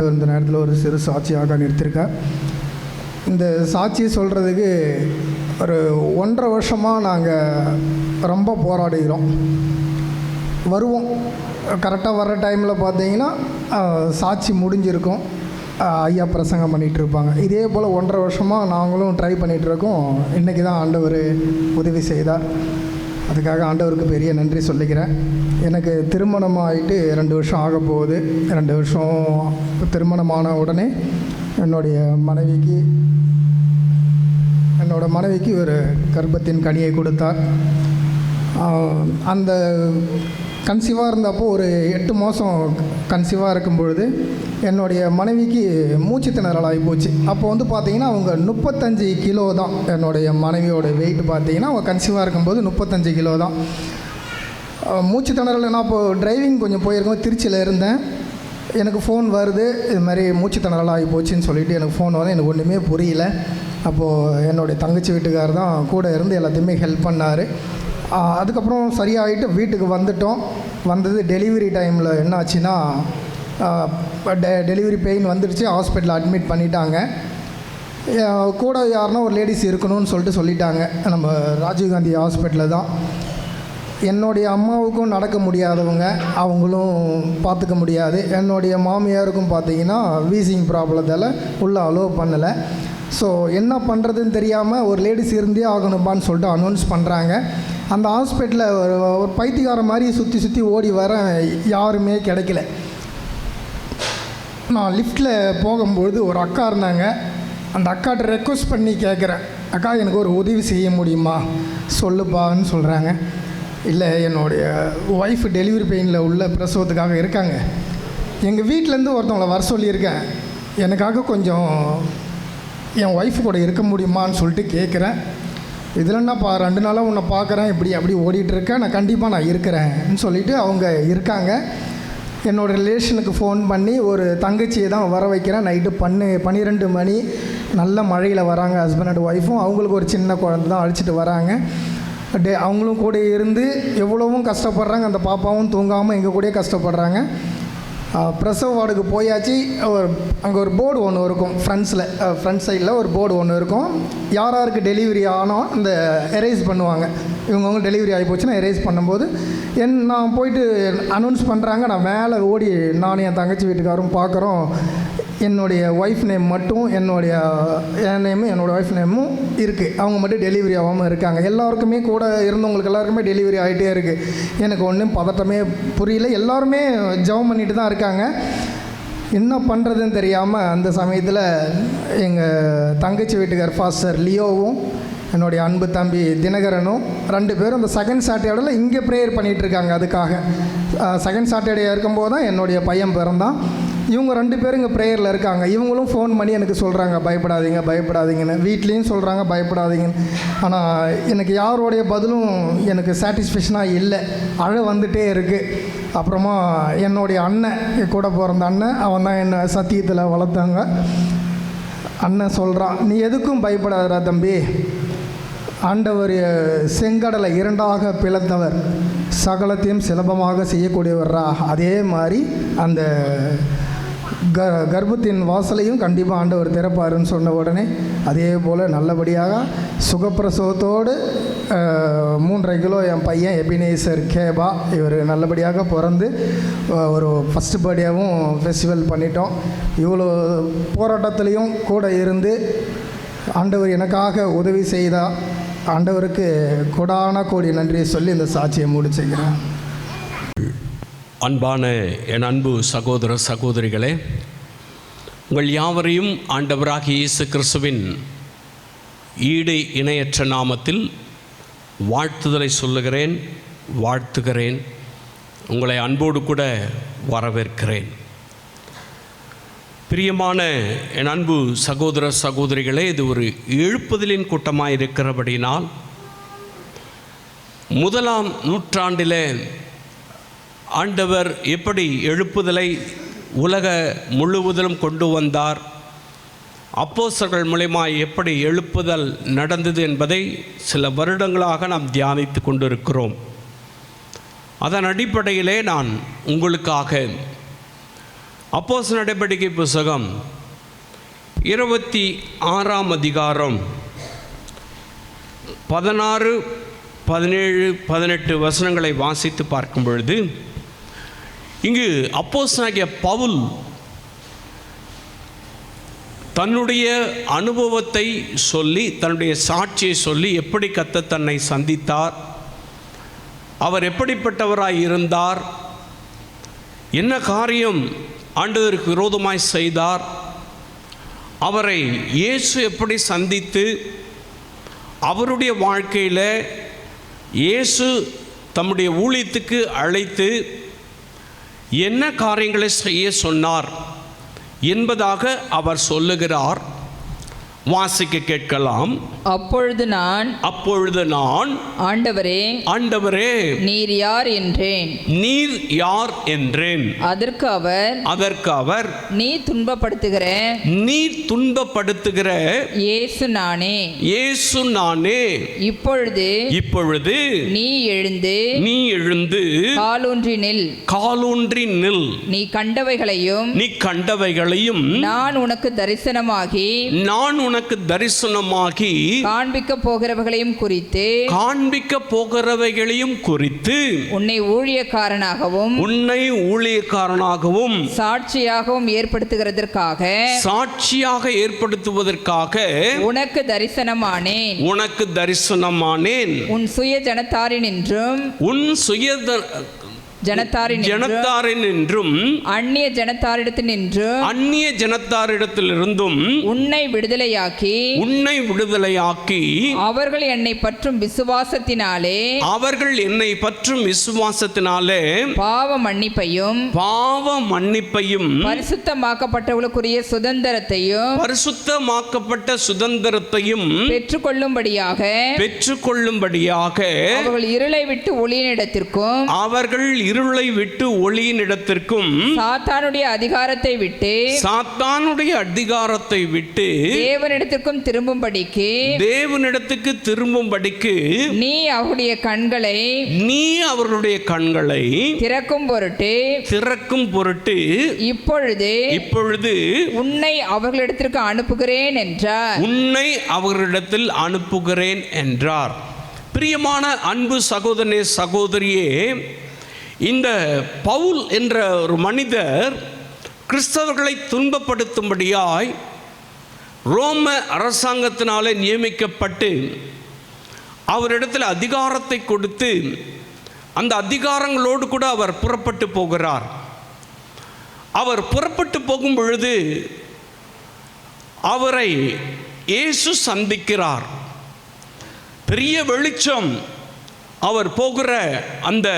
இந்த நேரத்தில் ஒரு சிறு சாட்சியாக நிறுத்தியிருக்கேன். இந்த சாட்சியை சொல்கிறதுக்கு ஒரு 1.5 வருஷமாக நாங்கள் ரொம்ப போராடுகிறோம். வருவோம், கரெக்டாக வர்ற டைமில் பார்த்தீங்கன்னா சாட்சி முடிஞ்சிருக்கும், ஐயா பிரசங்கம் பண்ணிகிட்டு இருப்பாங்க. இதே போல் 1.5 வருஷமாக நாங்களும் ட்ரை பண்ணிகிட்ருக்கோம். இன்றைக்கி தான் ஆண்டவர் உதவி செய்தார். அதுக்காக ஆண்டவருக்கு பெரிய நன்றி சொல்லிக்கிறேன். எனக்கு திருமணம் ஆகிட்டு 2 வருஷம் ஆக போகுது. 2 வருஷம் திருமணமான உடனே என்னோட மனைவிக்கு ஒரு கர்ப்பத்தின் கனியை கொடுத்தார். அந்த கன்சீவாக இருந்தப்போ ஒரு 8 மாதம் கன்சீவாக இருக்கும் பொழுது என்னுடைய மனைவிக்கு மூச்சு திணறல் ஆகி போச்சு. அப்போ வந்து பார்த்திங்கன்னா அவங்க 35 கிலோ தான். என்னுடைய மனைவியோட வெயிட் பார்த்திங்கன்னா அவங்க கன்சீவாக இருக்கும்போது 35 கிலோ தான். மூச்சு திணறல். நான் அப்போது டிரைவிங் கொஞ்சம் போயிருக்கோம், திருச்சியில் இருந்தேன். எனக்கு ஃபோன் வருது, இது மாதிரி மூச்சு திணறல் ஆகி போச்சுன்னு சொல்லிவிட்டு எனக்கு ஃபோன் வந்து எனக்கு ஒன்றுமே புரியல. அப்போது என்னுடைய தங்கச்சி வீட்டுக்காரர் தான் கூட இருந்து எல்லாத்தையுமே ஹெல்ப் பண்ணார். அதுக்கப்புறம் சரியாகிட்டு வீட்டுக்கு வந்துட்டோம். வந்தது டெலிவரி டைமில் என்ன ஆச்சுன்னா டெலிவரி பெயின் வந்துடுச்சு. ஹாஸ்பிட்டலில் அட்மிட் பண்ணிட்டாங்க. கூட யாருன்னா ஒரு லேடிஸ் இருக்கணும்னு சொல்லிட்டாங்க. நம்ம ராஜீவ்காந்தி ஹாஸ்பிட்டலில் தான். என்னுடைய அம்மாவுக்கும் நடக்க முடியாதவங்க, அவங்களும் பார்த்துக்க முடியாது. என்னுடைய மாமியாருக்கும் பார்த்திங்கன்னா வீசிங் ப்ராப்ளத்தால் உள்ளே அலோவ் பண்ணலை. ஸோ என்ன பண்ணுறதுன்னு தெரியாமல் ஒரு லேடிஸ் இருந்தே ஆகணும்பான்னு சொல்லிட்டு அனௌன்ஸ் பண்ணுறாங்க. அந்த ஹாஸ்பிட்டலில் ஒரு பைத்தியக்கார மாதிரி சுற்றி ஓடி வர யாருமே கிடைக்கல. நான் லிஃப்ட்டில் போகும்பொழுது ஒரு அக்கா இருந்தாங்க. அந்த அக்காட்ட ரெக்வஸ்ட் பண்ணி கேட்குறேன், அக்கா எனக்கு ஒரு உதவி செய்ய முடியுமா, சொல்லுப்பான்னு சொல்கிறாங்க. இல்லை, என்னுடைய ஒய்ஃப் டெலிவரி பெயினில் உள்ள பிரசவத்துக்காக இருக்காங்க. எங்கள் வீட்டிலேருந்து ஒருத்தவங்களை வர சொல்லியிருக்கேன், எனக்காக கொஞ்சம் என் ஒய்ஃபு கூட இருக்க முடியுமான்னு சொல்லிட்டு கேட்குறேன். இதில் என்னப்பா 2 நாளாக உன்னை பார்க்குறேன், அப்படி ஓடிட்டுருக்கேன், நான் கண்டிப்பாக இருக்கிறேன்னு சொல்லிவிட்டு அவங்க இருக்காங்க. என்னோடய ரிலேஷனுக்கு ஃபோன் பண்ணி ஒரு தங்கச்சியை தான் வர வைக்கிறேன். நைட்டு 12 மணி நல்ல மழையில் வராங்க. ஹஸ்பண்ட் அண்ட் ஒய்ஃபும் அவங்களுக்கு ஒரு சின்ன குழந்தை தான் அழைச்சிட்டு வராங்க. அவங்களும் கூட இருந்து எவ்வளவும் கஷ்டப்படுறாங்க. அந்த பாப்பாவும் தூங்காமல் எங்கள் கூடயே கஷ்டப்படுறாங்க. பிரசவ வார்டுக்கு போயாச்சு. அங்கே ஒரு போர்டு ஒன்று இருக்கும், ஃப்ரண்ட் சைடில் ஒரு போர்டு ஒன்று இருக்கும். யாருக்கு டெலிவரி ஆனால் அந்த எரேஸ் பண்ணுவாங்க. இவங்கவுங்க டெலிவரி ஆகி போச்சுன்னா எரேஸ் பண்ணும்போது நான் போயிட்டு அனௌன்ஸ் பண்ணுறாங்க. நான் மேலே ஓடி நானும் என் தங்கச்சி வீட்டுக்காரும் பார்க்குறோம். என்னுடைய ஒய்ஃப் நேம் மட்டும் என் நேமும் என்னோடய ஒய்ஃப் நேமும் இருக்குது. அவங்க மட்டும் டெலிவரி ஆகாமல் இருக்காங்க. எல்லாருக்குமே கூட இருந்தவங்களுக்கு எல்லாருக்குமே டெலிவரி ஆகிட்டே இருக்குது. எனக்கு ஒன்றும் பதட்டமே புரியல. எல்லாருமே ஜெபம் பண்ணிட்டு தான் இருக்காங்க. என்ன பண்ணுறதுன்னு தெரியாமல் அந்த சமயத்தில் எங்கள் தங்கச்சி வீட்டுக்கார் ஃபாஸ்டர் லியோவும் என்னுடைய அன்பு தம்பி தினகரனும் 2 பேரும் அந்த செகண்ட் சாட்டர்டேல இங்கே ப்ரேயர் பண்ணிகிட்ருக்காங்க. அதுக்காக செகண்ட் சாட்டர்டே இருக்கும்போது தான் என்னுடைய பையன் பிறந்தான். இவங்க 2 பேரும் இங்கே ப்ரேயரில் இருக்காங்க. இவங்களும் ஃபோன் பண்ணி எனக்கு சொல்கிறாங்க, பயப்படாதீங்கன்னு. வீட்லேயும் சொல்கிறாங்க பயப்படாதீங்கன்னு. ஆனால் எனக்கு யாரோடைய பதிலும் எனக்கு சாட்டிஸ்ஃபேக்ஷனாக இல்லை. அழ வந்துகிட்டே இருக்குது. அப்புறமா என்னுடைய அண்ணன், கூட பிறந்த அண்ணன், அவன் தான் என்னை சத்தியத்தில் வளர்த்தாங்க. அண்ணன் சொல்கிறான், நீ எதுக்கும் பயப்படாதடா தம்பி, ஆண்டவர் செங்கடலை 2ஆக பிளந்தவர், சகலத்தையும் சுலபமாக செய்யக்கூடியவர்ரா. அதே மாதிரி அந்த கர்ப்பத்தின் வாசலையும் கண்டிப்பாக ஆண்டவர் திறப்பாருன்னு சொன்ன உடனே அதே போல் நல்லபடியாக சுகப்பிரசவத்தோடு 3.5 கிலோ என் பையன் எபினேசர் கேபா இவர் நல்லபடியாக பிறந்து ஒரு ஃபஸ்ட்டு பர்த்டேவும் ஃபெஸ்டிவல் பண்ணிட்டோம். இவ்வளோ போராட்டத்துலேயும் கூட இருந்து ஆண்டவர் எனக்காக உதவி செய்தால் ஆண்டவருக்கு கோடான கோடி நன்றியை சொல்லி இந்த சாட்சியை முடிச்சுக்கிறேன். அன்பான என் அன்பு சகோதர சகோதரிகளே, உங்கள் யாவரையும் ஆண்டவராகிய இயேசு கிறிஸ்துவின் ஈடு இணையற்ற நாமத்தில் வாழ்த்துதலை சொல்லுகிறேன், வாழ்த்துகிறேன். உங்களை அன்போடு கூட வரவேற்கிறேன். பிரியமான என் அன்பு சகோதர சகோதரிகளே, இது ஒரு எழுப்புதலின் கூட்டமாக இருக்கிறபடினால் 1ஆம் நூற்றாண்டிலே ஆண்டவர் எப்படி எழுப்புதலை உலக முழுவதிலும் கொண்டு வந்தார், அப்போஸ்தலர்கள் மூலமா எப்படி எழுப்புதல் நடந்தது என்பதை சில வருடங்களாக நாம் தியானித்து கொண்டிருக்கிறோம். அதன் அடிப்படையிலே நான் உங்களுக்காக அப்போஸ்தலர் நடவடிக்கை புத்தகம் 26ஆம் அதிகாரம் 16, 17, 18 வசனங்களை வாசித்து பார்க்கும் பொழுது, இங்கு அப்போஸ்தலனாகிய பவுல் தன்னுடைய அனுபவத்தை சொல்லி, தன்னுடைய சாட்சியை சொல்லி, எப்படி கர்த்தர் தன்னை சந்தித்தார், அவர் எப்படிப்பட்டவராய் இருந்தார், என்ன காரியம் ஆண்டவருக்கு விரோதமாய் செய்தார், அவரை இயேசு எப்படி சந்தித்து அவருடைய வாழ்க்கையில் இயேசு தம்முடைய ஊழியத்துக்கு அழைத்து என்ன காரியங்களை செய்ய சொன்னார் என்பதாக அவர் சொல்லுகிறார். வாசிக்க கேட்கலாம். அப்பொழுது நான் ஆண்டவரே நீர் யார் என்றேன். அதற்கு அவர் நீ துன்பப்படுத்துகிற இயேசு நானே. இப்பொழுது நீ எழுந்து காலூன்றி நில். நீ கண்டவைகளையும் நான் உனக்கு தரிசனமாகி காண்பிக்க போகிறவைகளையும் குறித்து உன்னை ஊழியக்காரனாகவும் சாட்சியாகவும் ஏற்படுத்துவதற்காக உனக்கு தரிசனமானேன். உன் சுய ஜனத்தாரினின்றும் அந்நிய ஜனத்தாரிடத்திலிருந்தும் உன்னை விடுதலையாக்கி அவர்கள் என்னை பற்றும் விசுவாசத்தினாலே பாவ மன்னிப்பையும் பரிசுத்தமாக்கப்பட்டவர்களுக்குரிய சுதந்திரத்தையும் பெற்றுக்கொள்ளும்படியாக அவர்கள் இருளை விட்டு ஒளியினிடத்திற்கும் சாத்தானுடைய அதிகாரத்தை விட்டு தேவனிடத்திற்கும் திரும்பும்படிக்கு நீ அவருடைய கண்களை திறக்கும் பொருட்டு இப்பொழுது உன்னை அவர்களிடத்திற்கு அனுப்புகிறேன் என்றார். பிரியமான அன்பு சகோதரனே, சகோதரியே, இந்த பவுல் என்ற ஒரு மனிதர் கிறிஸ்தவர்களை துன்பப்படுத்தும்படியாய் ரோம அரசாங்கத்தினாலே நியமிக்கப்பட்டு அவரிடத்தில் அதிகாரத்தை கொடுத்து அந்த அதிகாரங்களோடு கூட அவர் புறப்பட்டு போகிறார். அவர் புறப்பட்டு போகும் பொழுது அவரை இயேசு சந்திக்கிறார். பெரிய வெளிச்சம் அவர் போகிற அந்த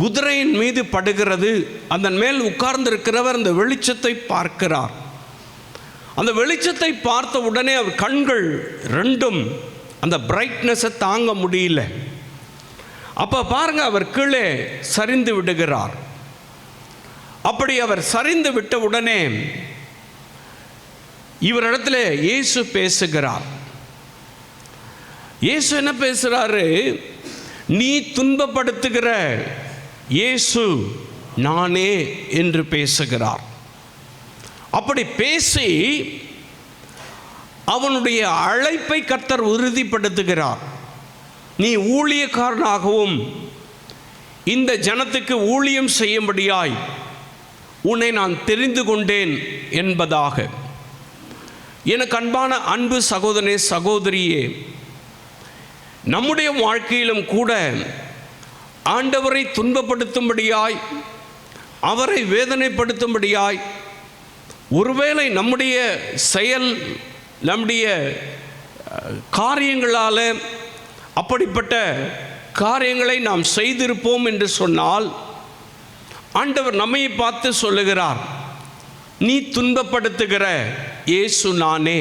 குதிரையின் மீது படுகிறது. அதன் மேல் உட்கார்ந்திருக்கிறவர் அந்த வெளிச்சத்தை பார்க்கிறார். அந்த வெளிச்சத்தை பார்த்த உடனே அவர் கண்கள் ரெண்டும் அந்த பிரைட்னஸை தாங்க முடியல. அப்போ பாருங்க, அவர் கீழே சரிந்து விடுகிறார். அப்படி அவர் சரிந்து விட்ட உடனே இவரிடத்துல இயேசு பேசுகிறார். இயேசு என்ன பேசுகிறாரு? நீ துன்பப்படுத்துகிற இயேசு நானே என்று பேசுகிறார். அப்படி பேசி அவனுடைய அழைப்பை கர்த்தர் உறுதிப்படுத்துகிறார். நீ ஊழியக்காரனாகவும் இந்த ஜனத்துக்கு ஊழியம் செய்யும்படியாய் உன்னை நான் தெரிந்து கொண்டேன் என்பதாக. எனக்கு அன்பான அன்பு சகோதரனே, சகோதரியே, நம்முடைய வாழ்க்கையிலும் கூட ஆண்டவரை துன்பப்படுத்தும்படியாய், அவரை வேதனைப்படுத்தும்படியாய், ஒருவேளை நம்முடைய செயல், நம்முடைய காரியங்களால் அப்படிப்பட்ட காரியங்களை நாம் செய்திருப்போம் என்று சொன்னால், ஆண்டவர் நம்மை பார்த்து சொல்லுகிறார், நீ துன்பப்படுத்துகிற இயேசு நானே.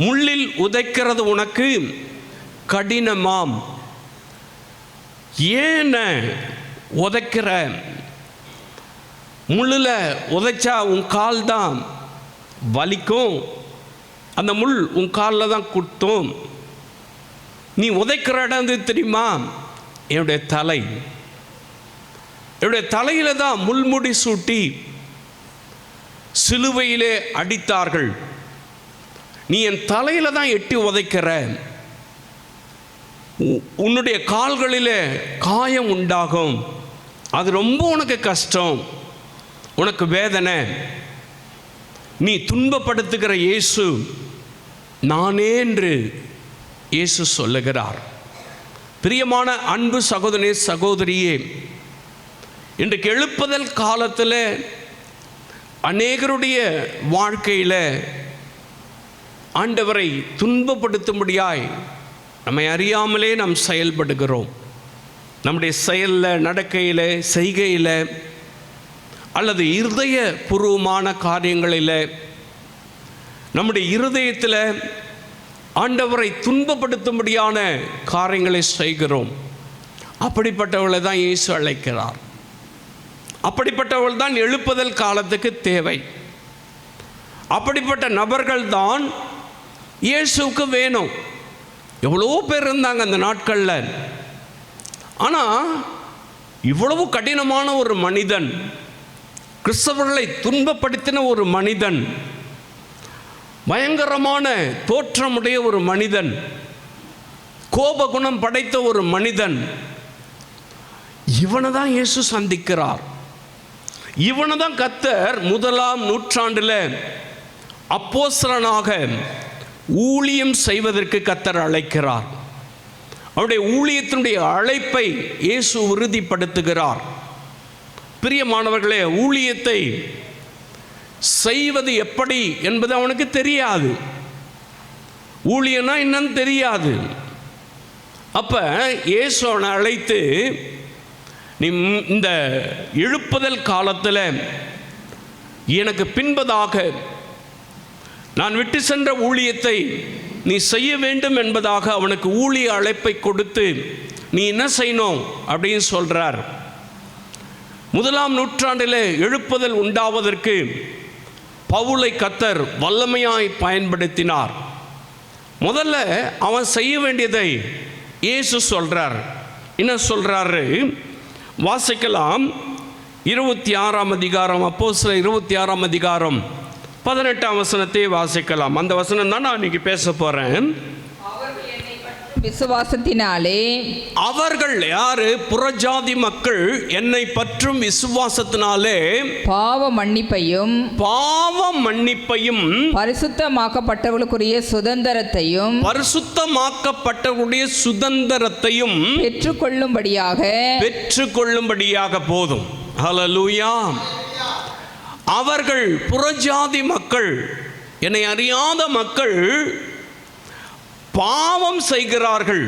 முள்ளில் உதைக்கிறது உனக்கு கடினமாம். ஏன் உதைக்கிற? முள்ளில் உதைச்சா உன் கால் தான் வலிக்கும், அந்த முள் உன் காலில் தான் குத்தும். நீ உதைக்கிற இடம் தெரியுமா? என்னுடைய தலை. என்னுடைய தலையில தான் முள்முடி சூட்டி சிலுவையிலே அடித்தார்கள். நீ என் தலையில தான் எட்டி உதைக்கிற, உன்னுடைய கால்களிலே காயம் உண்டாகும், அது ரொம்ப உனக்கு கஷ்டம், உனக்கு வேதனை. நீ துன்பப்படுத்துகிற இயேசு நானே என்று இயேசு சொல்லுகிறார். பிரியமான அன்பு சகோதரனே, சகோதரியே, இன்றைக்கு எழுப்புதல் காலத்தில் அநேகருடைய வாழ்க்கையில் ஆண்டவரை துன்பப்படுத்தும்படியாய் நம்மை அறியாமலே நாம் செயல்படுகிறோம். நம்முடைய செயலில், நடக்கையில், செய்கையில் அல்லது இருதய பூர்வமான காரியங்களில் நம்முடைய இருதயத்தில் ஆண்டவரை துன்பப்படுத்தும்படியான காரியங்களை செய்கிறோம். அப்படிப்பட்டவர்களை தான் இயேசு அழைக்கிறார். அப்படிப்பட்டவர்கள் தான் எழுப்புதல் காலத்துக்கு தேவை. அப்படிப்பட்ட நபர்கள் தான் இயேசுவுக்கு வேணும். எவ்வளோ பேர் இருந்தாங்க அந்த நாட்களில். ஆனால் இவ்வளவு கடினமான ஒரு மனிதன், கிறிஸ்தவர்களை துன்பப்படுத்தின ஒரு மனிதன், பயங்கரமான தோற்றமுடைய ஒரு மனிதன், கோபகுணம் படைத்த ஒரு மனிதன், இவனை தான் இயேசு சந்திக்கிறார். இவனை தான் கர்த்தர் 1ஆம் நூற்றாண்டில் அப்போஸ்தலனாக ஊழியம் செய்வதற்கு கர்த்தர் அழைக்கிறார். அவருடைய ஊழியத்தினுடைய அழைப்பை இயேசு உறுதிப்படுத்துகிறார். பிரியமானவர்களே, ஊழியத்தை செய்வது எப்படி என்பது அவனுக்கு தெரியாது. ஊழியனா என்னன்னு தெரியாது. அப்ப இயேசு அவனை அழைத்து, நீ இந்த எழுப்புதல் காலத்தில் எனக்கு பின்பதாக நான் விட்டு சென்ற ஊழியத்தை நீ செய்ய வேண்டும் என்பதாக அவனுக்கு ஊழிய அழைப்பை கொடுத்து, நீ என்ன செய்யணும் அப்படின்னு சொல்றார். 1ஆம் நூற்றாண்டில் எழுப்புதல் உண்டாவதற்கு பவுலை கர்த்தர் வல்லமையாய் பயன்படுத்தினார். முதல்ல அவன் செய்ய வேண்டியதை இயேசு சொல்றார். என்ன சொல்றாரு? வாசிக்கலாம். 26ஆம் அதிகாரம், அப்போஸ்தலர் 26ஆம் அதிகாரம் 18ஆம் வசனத்தை வாசிக்கலாம். அந்த வசனம் தான் நான் இன்னைக்கு பேச போறேன். விசுவாசத்தினாலே அவர்கள் யாரு? புறஜாதி மக்கள் என்னை பற்றும் விசுவாசத்தினாலே பாவ மன்னிப்பையும் பரிசுத்தமாக்கப்பட்டவர்களுக்குரிய சுதந்திரத்தையும் பெற்றுக்கொள்ளும்படியாக போதும். ஹல்லேலூயா. அவர்கள் புறஜாதி மக்கள், என்னை அறியாத மக்கள் பாவம் செய்கிறார்கள்.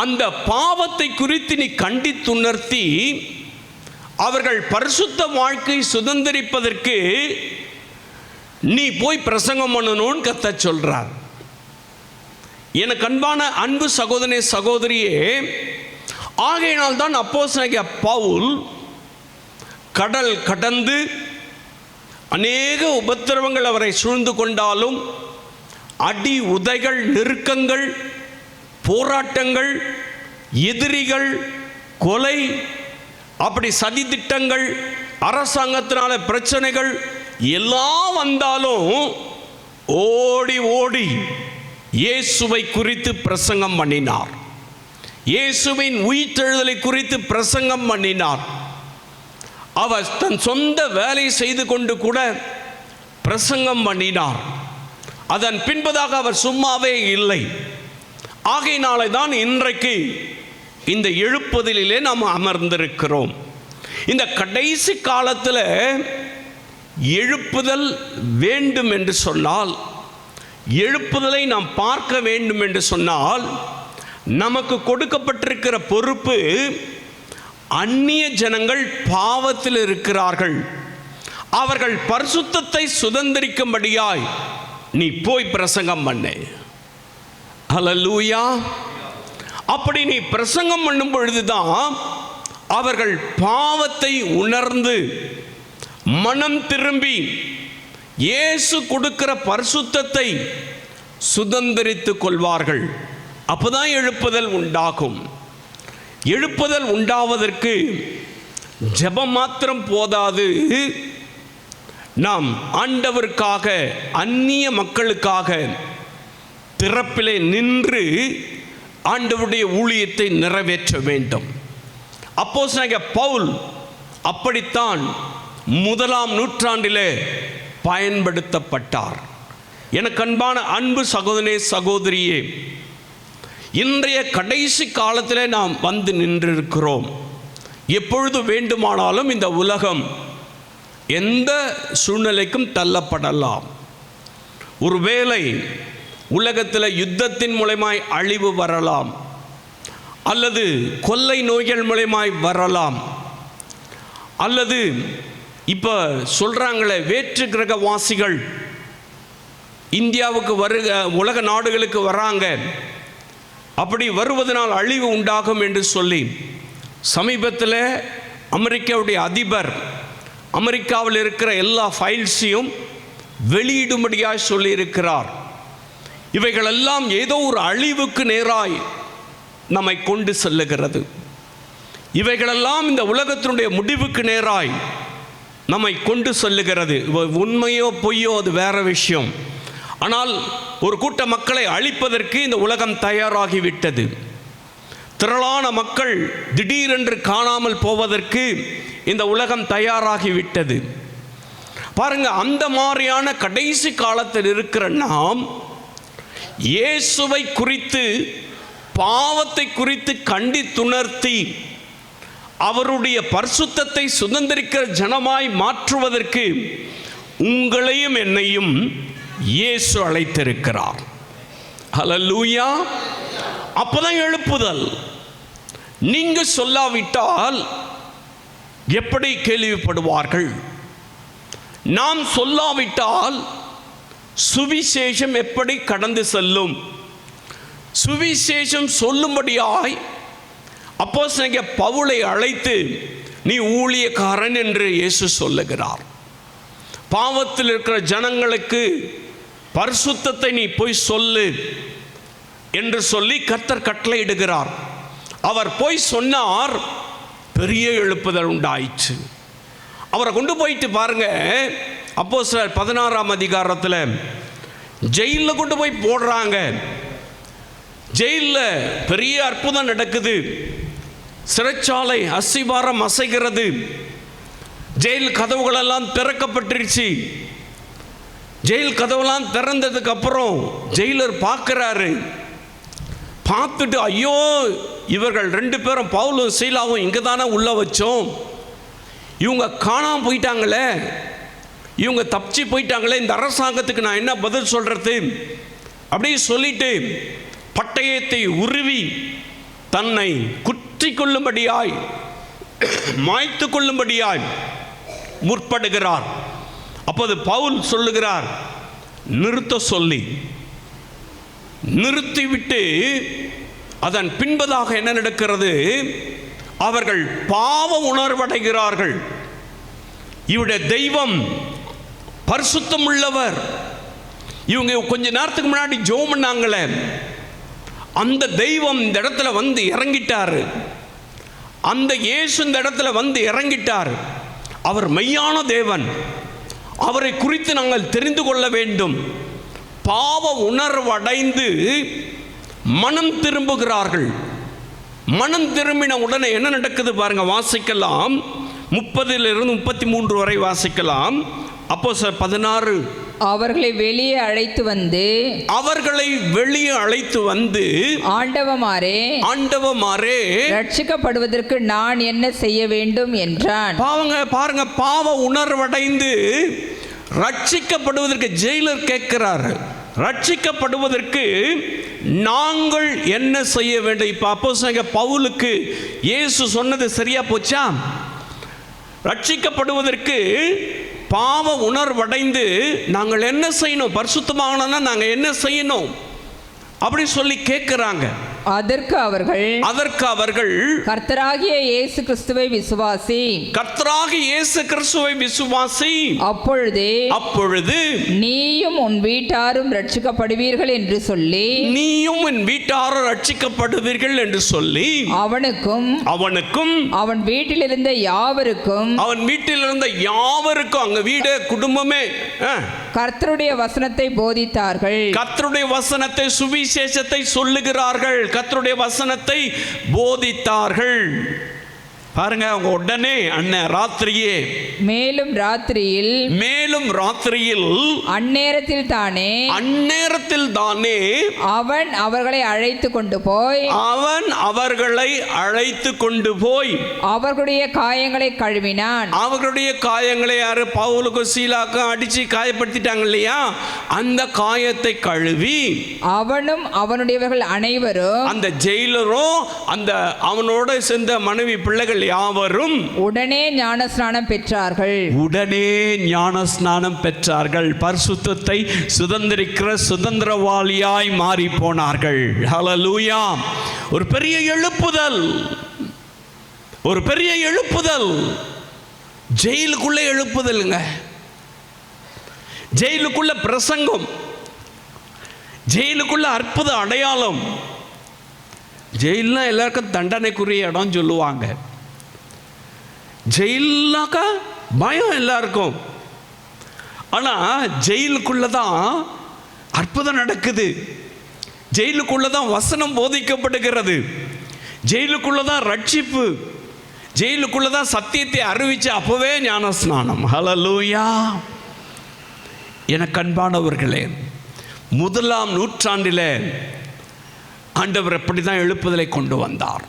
அந்த பாவத்தை குறித்து நீ கண்டித்துணர்த்தி அவர்கள் பரிசுத்த வாழ்க்கை சுதந்திரிப்பதற்கு நீ போய் பிரசங்கம் பண்ணணும்னு கர்த்தர் சொல்றார். எனக்கு அன்பான அன்பு சகோதரனே, சகோதரியே, ஆகையினால் தான் அப்போஸ்தலனாகிய பவுல் கடல் கடந்து அநேக உபத்திரவங்கள் அவரை சூழ்ந்து கொண்டாலும், அடி உதைகள், நெருக்கங்கள், போராட்டங்கள், எதிரிகள், கொலை, அப்படி சதி திட்டங்கள், அரசாங்கத்தினால பிரச்சனைகள் எல்லாம் வந்தாலும் ஓடி ஓடி இயேசுவை குறித்து பிரசங்கம் பண்ணினார். இயேசுவின் உயிர்த்தெழுதலை குறித்து பிரசங்கம் பண்ணினார். அவர் தன் சொந்த வேலை செய்து கொண்டு கூட பிரசங்கம் பண்ணினார். அதன் பின்பதாக அவர் சும்மாவே இல்லை. ஆகையினாலே தான் இன்றைக்கு இந்த எழுப்புதலிலே நாம் அமர்ந்திருக்கிறோம். இந்த கடைசி காலத்தில் எழுப்புதல் வேண்டும் என்று சொன்னால், எழுப்புதலை நாம் பார்க்க வேண்டும் என்று சொன்னால், நமக்கு கொடுக்கப்பட்டிருக்கிற பொறுப்பு, அந்நிய ஜனங்கள் பாவத்தில் இருக்கிறார்கள், அவர்கள் பரிசுத்தத்தை சுதந்திரிக்கும்படியாய் நீ போய் பிரசங்கம் பண்ணு. ஹல்லேலூயா. அப்படி நீ பிரசங்கம் பண்ணும் பொழுதுதான் அவர்கள் பாவத்தை உணர்ந்து மனம் திரும்பி இயேசு கொடுக்கிற பரிசுத்தத்தை சுதந்திரித்துக் கொள்வார்கள். அப்போதான் எழுப்புதல் உண்டாகும். எழுப்புதல் உண்டாவதற்கு ஜெபம் மாத்திரம் போதாது, நாம் ஆண்டவருக்காக, அந்நிய மக்களுக்காக திறப்பிலே நின்று ஆண்டவருடைய ஊழியத்தை நிறைவேற்ற வேண்டும். அப்போஸ்தலனாகிய பவுல் அப்படித்தான் 1ஆம் நூற்றாண்டிலே பயன்படுத்தப்பட்டார். எனக்கு அன்பான அன்பு சகோதரனே, சகோதரியே, இன்றைய கடைசி காலத்தில் நாம் வந்து நின்றிருக்கிறோம். எப்பொழுது வேண்டுமானாலும் இந்த உலகம் எந்த சூழ்நிலைக்கும் தள்ளப்படலாம். ஒருவேளை உலகத்தில் யுத்தத்தின் மூலமாய் அழிவு வரலாம், அல்லது கொள்ளை நோய்கள் மூலமாய் வரலாம், அல்லது இப்போ சொல்கிறாங்களே வேற்று கிரகவாசிகள் இந்தியாவுக்கு உலக நாடுகளுக்கு வராங்க, அப்படி வருவதனால் அழிவு உண்டாகும் என்று சொல்லி சமீபத்தில் அமெரிக்காவுடைய அதிபர் அமெரிக்காவில் இருக்கிற எல்லா ஃபைல்ஸையும் வெளியிடும்படியாக சொல்லியிருக்கிறார். இவைகளெல்லாம் ஏதோ ஒரு அழிவுக்கு நேராய் நம்மை கொண்டு செல்லுகிறது. இவைகளெல்லாம் இந்த உலகத்தினுடைய முடிவுக்கு நேராய் நம்மை கொண்டு செல்லுகிறது. உண்மையோ பொய்யோ அது வேற விஷயம். ஆனால் ஒரு கூட்ட மக்களை அழிப்பதற்கு இந்த உலகம் தயாராகிவிட்டது. திரளான மக்கள் திடீரென்று காணாமல் போவதற்கு இந்த உலகம் தயாராகிவிட்டது. பாருங்க, அந்த மாதிரியான கடைசி காலத்தில் இருக்கிற நாம் இயேசுவை குறித்து, பாவத்தை குறித்து கண்டித்துணர்த்தி அவருடைய பரிசுத்தத்தை சுதந்திரிக்கிற ஜனமாய் மாற்றுவதற்கு உங்களையும் என்னையும் இயேசு அழைத்திருக்கிறார். ஹல்லேலூயா. அப்பதான் எழுப்புதல். நீங்க சொல்லாவிட்டால் எப்படி கேள்விப்படுவார்கள்? நாம் சொல்லாவிட்டால் சுவிசேஷம் எப்படி கடந்து செல்லும்? சுவிசேஷம் சொல்லும்படியாய் அப்போஸ்தலனாகிய பவுலை அழைத்து நீ ஊழியக்காரன் என்று இயேசு சொல்லுகிறார். பாவத்தில் இருக்கிற ஜனங்களுக்கு பரிசுத்தத்தை நீ போய் சொல்லு என்று சொல்லி கர்த்தர் கட்டளையிடுகிறார். அவர் போய் சொன்னார், பெரிய எழுப்புதல் உண்டாயிற்று. அவரை கொண்டு போயிட்டு பாருங்க, அப்போஸ்தலர் 16ஆம் அதிகாரத்தில் ஜெயிலில் கொண்டு போய் போடுறாங்க. ஜெயிலில் பெரிய அற்புதம் நடக்குது. சிறைச்சாலை அஸ்திவாரம் அசைகிறது. ஜெயில் கதவுகளெல்லாம் திறக்கப்பட்டுருச்சு. ஜெயில் கதவுலாம் திறந்ததுக்கு அப்புறம் ஜெயிலர் பார்க்குறாரு. பார்த்துட்டு, ஐயோ, இவர்கள் 2 பேரும் பவுலும் சீலாவும் இங்கே தானே உள்ள வச்சோம், இவங்க காணாமல் போயிட்டாங்களே, இவங்க தப்பிச்சு போயிட்டாங்களே, இந்த அரசாங்கத்துக்கு நான் என்ன பதில் சொல்கிறது அப்படியே சொல்லிட்டு பட்டயத்தை உருவி தன்னை குற்றி கொள்ளும்படியாய், மாய்த்து கொள்ளும்படியாய் முற்படுகிறார். அப்போது பவுல் சொல்லுகிறார், நிறுத்த சொல்லி நிறுத்திவிட்டு அதன் பின்பதாக என்ன நடக்கிறது? அவர்கள் பாவ உணர்வடைகிறார்கள். இவருடைய தெய்வம் பரிசுத்தம் உள்ளவர். இவங்க கொஞ்ச நேரத்துக்கு முன்னாடி ஜெபம் பண்ணாங்களே, அந்த தெய்வம் இந்த இடத்துல வந்து இறங்கிட்டார். அந்த இயேசு இந்த இடத்துல வந்து இறங்கிட்டார். அவர் மெய்யான தேவன். அவரை குறித்து நாங்கள் தெரிந்து கொள்ள வேண்டும். பாவ உணர்வடைந்து மனம் திரும்புகிறார்கள். மனம் திரும்பின உடனே என்ன நடக்குது பாருங்க, வாசிக்கலாம். 30 to 33 வரை வாசிக்கலாம். அப்போஸ்தலர் 16. அவர்களை வெளியே அழைத்து வந்து ஆண்டவமாரே ரட்சிக்கப்படுவதற்கு நான் என்ன செய்ய வேண்டும் என்றான். பாருங்க, பாவ உணர்வடைந்து ரட்சிக்கப்படுவதற்கு ஜெயிலர் கேட்கிறார். ரட்சிக்கப்படுவதற்கு நாங்கள் என்ன செய்ய வேண்டும்? இப்போ அப்போஸ்தலனாகிய பவுலுக்கு இயேசு சொன்னது சரியா போச்சா? ரட்சிக்கப்படுவதற்கு பாவ உணர்வடைந்து நாங்கள் என்ன செய்யணும்? பரிசுத்தமாகணும்னா நாங்கள் என்ன செய்யணும் அப்படி சொல்லி கேட்குறாங்க. அதற்கு அவர்கள் கர்த்தராகிய இயேசு கிறிஸ்துவை விசுவாசி, அப்பொழுது நீயும் உன் வீட்டாரும் ரட்சிக்கப்படுவீர்கள் என்று சொல்லி அவனுக்கும் அவன் வீட்டில் இருந்த யாவருக்கும் அங்க வீடு குடும்பமே கர்த்தருடைய வசனத்தை போதித்தார்கள். கர்த்தருடைய வசனத்தை, சுவிசேஷத்தை சொல்லுகிறார்கள், கர்த்தருடைய வசனத்தை போதித்தார்கள். பாருங்க, அவங்க உடனே ராத்திரியே மேலும் ராத்திரியில் அந்நேரத்தில் தானே அவன் அவர்களை அழைத்து கொண்டு போய் அவர்களுடைய காயங்களை கழுவினான். அவர்களுடைய காயங்களை யாரு? பவுலுக்கு சீலாக்கும் அடிச்சு காயப்படுத்திட்டாங்க இல்லையா, அந்த காயத்தை கழுவி அவனும் அவனுடையவர்கள் அனைவரும், அந்த ஜெயிலரும் அந்த அவனோட சேர்ந்த மனைவி பிள்ளைகள் யாவரும் உடனே ஞானஸ்நானம் பெற்றார்கள். பரிசுத்தத்தை சுதந்திரிக்கிற சுதந்திரவாளியாய் மாறி போனார்கள். ஹல்லேலூயா! ஒரு பெரிய எழுப்புதல், ஜெயிலுக்குள்ள எழுப்புதல்ங்க. ஜெயிலுக்குள்ள பிரசங்கம், ஜெயிலுக்குள்ள அற்புத அடையாளம். ஜெயில்னா எல்லாருக்கும் தண்டனைக்குரிய இடம் சொல்லுவாங்க. ஜெயிலாக்கா பயம் எல்லாருக்கும். ஆனால் ஜெயிலுக்குள்ள தான் அற்புதம் நடக்குது, ஜெயிலுக்குள்ள தான் வசனம் போதிக்கப்படுகிறது, ஜெயிலுக்குள்ள தான் ரட்சிப்பு, ஜெயிலுக்குள்ள தான் சத்தியத்தை அறிவிச்சு அப்பவே ஞானஸ்நானம். ஹல்லேலூயா! எனக்கு அன்பானவர்களே, 1ஆம் நூற்றாண்டில் ஆண்டவர் எப்படி தான் எழுப்புதலை கொண்டு வந்தார்.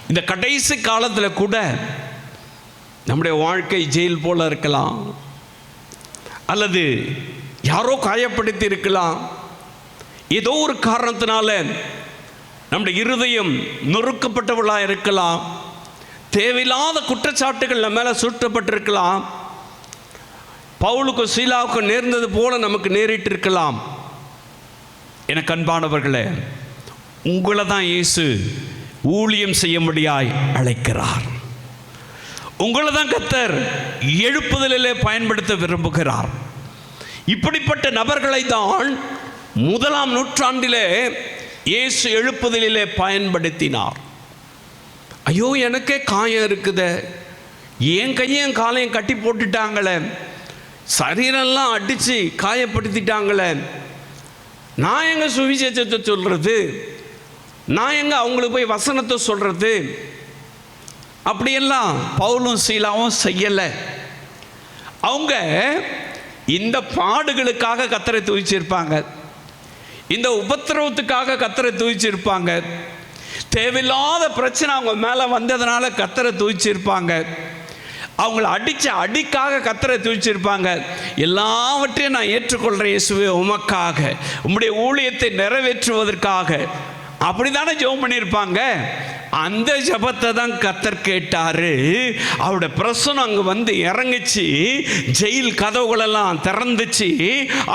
இந்த கடைசி காலத்தில் கூட நம்முடைய வாழ்க்கை ஜெயில் போல இருக்கலாம், அல்லது யாரோ காயப்படுத்தி இருக்கலாம். ஏதோ ஒரு காரணத்தினால நம்முடைய இருதயம் நொறுக்கப்பட்டவர்களாக இருக்கலாம். தேவையில்லாத குற்றச்சாட்டுகள் நம்ம மேலே சுட்டப்பட்டிருக்கலாம். பவுலுக்கு சீலாவுக்கு நேர்ந்தது போல நமக்கு நேரிட்டு இருக்கலாம். எனக்கு அன்பானவர்களே, உங்களை தான் இயேசு ஊழியம் செய்யும்படியாய் அழைக்கிறார். உங்களை தான் கர்த்தர் எழுப்புதலிலே பயன்படுத்த விரும்புகிறார். இப்படிப்பட்ட நபர்களை தான் 1ஆம் நூற்றாண்டிலே இயேசு எழுப்புதலிலே பயன்படுத்தினார். ஐயோ, எனக்கே காயம் இருக்குதே, என் கையும் காலையும் கட்டி போட்டுட்டாங்களே, சரீரெல்லாம் அடித்து காயப்படுத்திட்டாங்களே, நான் எங்க சுவிசேஷத்தை சொல்றது, நான் எங்க அவங்களுக்கு போய் வசனத்தை சொல்றது? அப்படியெல்லாம் பவுலும் சீலாவும் செய்யலை. அவங்க இந்த பாடுகளுக்காக கர்த்தரை துதிச்சிருப்பாங்க, இந்த உபத்திரவத்துக்காக கர்த்தரை துதிச்சிருப்பாங்க, தேவையில்லாத பிரச்சனை அவங்க மேலே வந்ததுனால கர்த்தரை துதிச்சிருப்பாங்க, அவங்கள அடித்த அடிக்காக கர்த்தரை துதிச்சிருப்பாங்க. எல்லாவற்றையும் நான் ஏற்றுக்கொள்கிறேன் இயேசுவே, உமக்காக, உம்முடைய ஊழியத்தை நிறைவேற்றுவதற்காக, அப்படித்தானே ஜெபம் பண்ணியிருப்பாங்க. அந்த ஜெபத்தை தான் கர்த்தர் கேட்டாரு. அவருடைய பிரசனம் அங்கே வந்து இறங்குச்சு, ஜெயில் கதவுகளெல்லாம் திறந்துச்சு,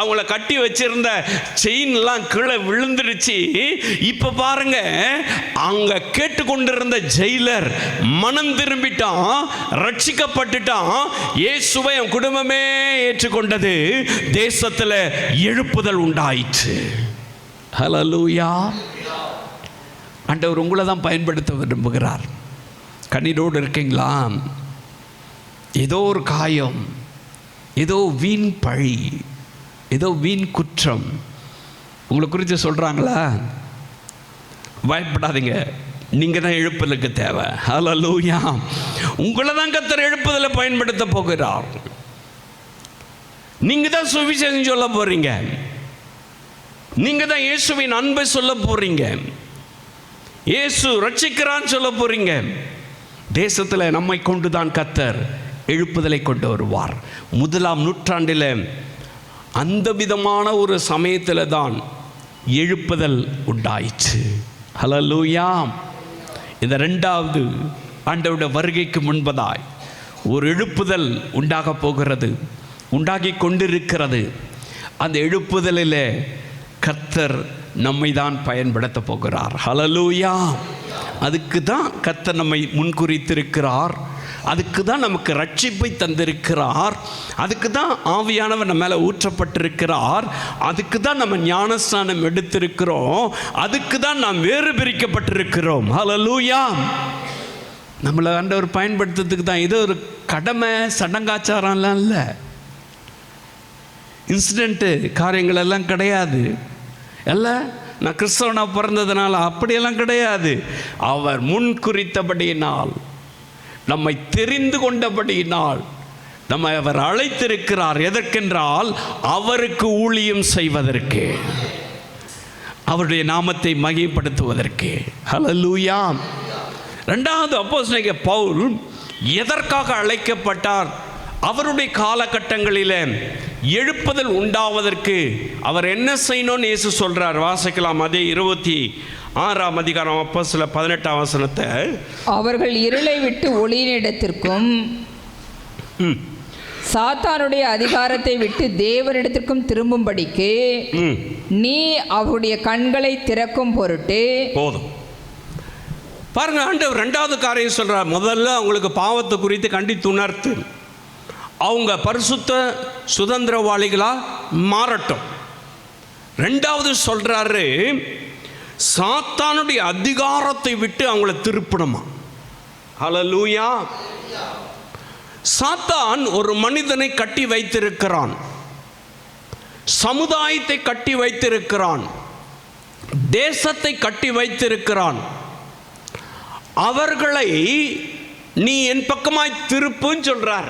அவங்கள கட்டி வச்சிருந்த செயின்லாம் கீழே விழுந்துருச்சு. இப்போ பாருங்க, அங்கே கேட்டுக்கொண்டிருந்த ஜெயிலர் மனம் திரும்பிட்டான், ரட்சிக்கப்பட்டுட்டான். இயேசுவை என் குடும்பமே ஏற்றுக்கொண்டது. தேசத்தில் எழுப்புதல் உண்டாயிற்று. ஹல்லேலூயா! ஆண்டவர் உங்களை தான் பயன்படுத்த விரும்புகிறார். கண்ணீரோடு இருக்கீங்களா? ஏதோ ஒரு காயம், ஏதோ வீண் பழி, ஏதோ வீண் குற்றம் உங்களை குறித்து சொல்கிறாங்களா? பயப்படாதீங்க, நீங்கள் தான் எழுப்புதலுக்கு தேவை. ஹல்லேலூயா! உங்களை தான் கர்த்தர் எழுப்புதலை பயன்படுத்த போகிறார். நீங்கள் தான் சுவிசேஷம் சொல்ல போகிறீங்க, நீங்கள் தான் இயேசுவின் அன்பை சொல்ல போகிறீங்க, இயேசு ரட்சிக்கிறான்னு சொல்ல போறீங்க. தேசத்தில் நம்மை கொண்டு தான் கர்த்தர் எழுப்புதலை கொண்டு வருவார். 1ஆம் நூற்றாண்டில் அந்த விதமான ஒரு சமயத்தில் தான் எழுப்புதல் உண்டாயிற்று. ஹல்லேலூயா! இந்த 2வது ஆண்டவருடைய வருகைக்கு முன்பதாய் ஒரு எழுப்புதல் உண்டாக போகிறது, உண்டாகி கொண்டிருக்கிறது. அந்த எழுப்புதலில் கர்த்தர் நம்மை தான் பயன்படுத்த போகிறார். ஹல்லேலூயா. அதுக்கு தான் கர்த்தர் நம்மை முன்குறித்திருக்கிறார். அதுக்கு தான் நமக்கு ரட்சிப்பை தந்திருக்கிறார். அதுக்கு தான் ஆவியானவர் நம்ம மேலே ஊற்றப்பட்டிருக்கிறார். அதுக்கு தான் நம்ம ஞானஸ்நானம் எடுத்திருக்கிறோம். அதுக்கு தான் நாம் வேறு பிரிக்கப்பட்டிருக்கிறோம். ஹல்லேலூயா. நம்மளை ஆண்டவர் பயன்படுத்துறதுக்கு தான். இது ஒரு கடமை சடங்காச்சாரம்லாம் இல்லை, இன்சிடெண்ட்டு காரியங்கள் எல்லாம் கிடையாது. எல்லாம் நான் கிறிஸ்தவனாக பிறந்ததுனால அப்படியெல்லாம் கிடையாது. அவர் முன் குறித்தபடியினால், நம்மை தெரிந்து கொண்டபடியினால் நம்மை அவர் அழைத்திருக்கிறார். எதற்கென்றால் அவருக்கு ஊழியம் செய்வதற்கு, அவருடைய நாமத்தை மகிமைப்படுத்துவதற்கு. ஹல்லேலூயா. ரெண்டாவது அப்போஸ்தலனாகிய பவுல் எதற்காக அழைக்கப்பட்டார்? அவருடைய காலகட்டங்களில் எழுப்புதல் உண்டாவதற்கு அவர் என்ன செய்யணும்னு இயேசு சொல்றார். வாசிக்கலாம். அதே 26ஆம் அதிகாரம் அப்போஸ்தலர் 18ஆம் வசனத்தை. அவர்கள் இருளை விட்டு ஒளியினிடத்திற்கும் சாத்தானுடைய அதிகாரத்தை விட்டு தேவனிடத்திற்கும் திரும்பும்படிக்கு நீ அவருடைய கண்களை திறக்கும் பொருட்டு. போதும் பாருங்க, ஆண்டவர் ரெண்டாவது காரியம் சொல்றார். முதல்ல அவங்களுக்கு பாவத்தை குறித்து கண்டித்து உணர்த்து, அவங்க பரிசுத்த சுதந்திரவாளிகளா மாறட்டும். ரெண்டாவது சொல்றாரு, சாத்தானுடைய அதிகாரத்தை விட்டு அவங்கள திருப்பணுமா. ஹல்லேலூயா. சாத்தான் ஒரு மனிதனை கட்டி வைத்திருக்கிறான், சமுதாயத்தை கட்டி வைத்திருக்கிறான், தேசத்தை கட்டி வைத்திருக்கிறான். அவர்களை நீ என் பக்கமாய் திருப்புன்னு சொல்றார்.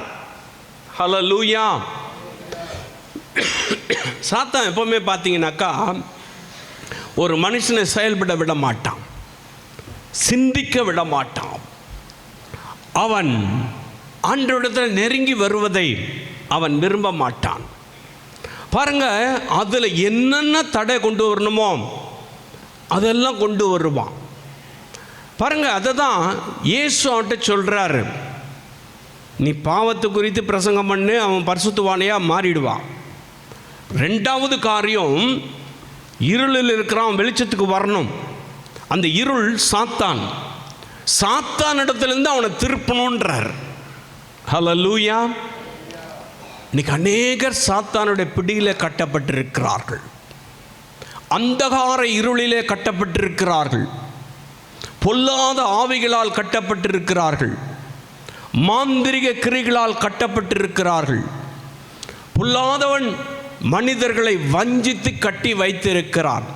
ஹல்லேலூயா. சாத்தான் எப்பவுமே பார்த்தீங்கன்னாக்கா ஒரு மனுஷனை செயல்பட விட மாட்டான், சிந்திக்க விட மாட்டான். அவன் ஆண்டவரிடத்தில் நெருங்கி வருவதை அவன் விரும்ப மாட்டான். பாருங்க, அதில் என்னென்ன தடை கொண்டு வரணுமோ அதெல்லாம் கொண்டு வருவான். பாருங்க, அதை தான் இயேசு அவன்கிட்ட சொல்றாரு, நீ பாவத்தை குறித்து பிரசங்கம் பண்ணு, அவன் பரிசுத்தவானையாக மாறிடுவான். ரெண்டாவது காரியம், இருளில் இருக்கிறான் வெளிச்சத்துக்கு வரணும். அந்த இருள் சாத்தான், சாத்தான் இடத்துலேருந்து அவனை திருப்பணுன்றார். ஹல்லேலூயா. இன்னைக்கு அநேகர் சாத்தானுடைய பிடியில் கட்டப்பட்டிருக்கிறார்கள், அந்தகார இருளிலே கட்டப்பட்டிருக்கிறார்கள், பொல்லாத ஆவிகளால் கட்டப்பட்டிருக்கிறார்கள், மாந்திரிக கிரிகளால் கட்டப்பட்டிருக்கிறார்கள். பொல்லாதவன் மனிதர்களை வஞ்சித்து கட்டி வைத்திருக்கிறான்.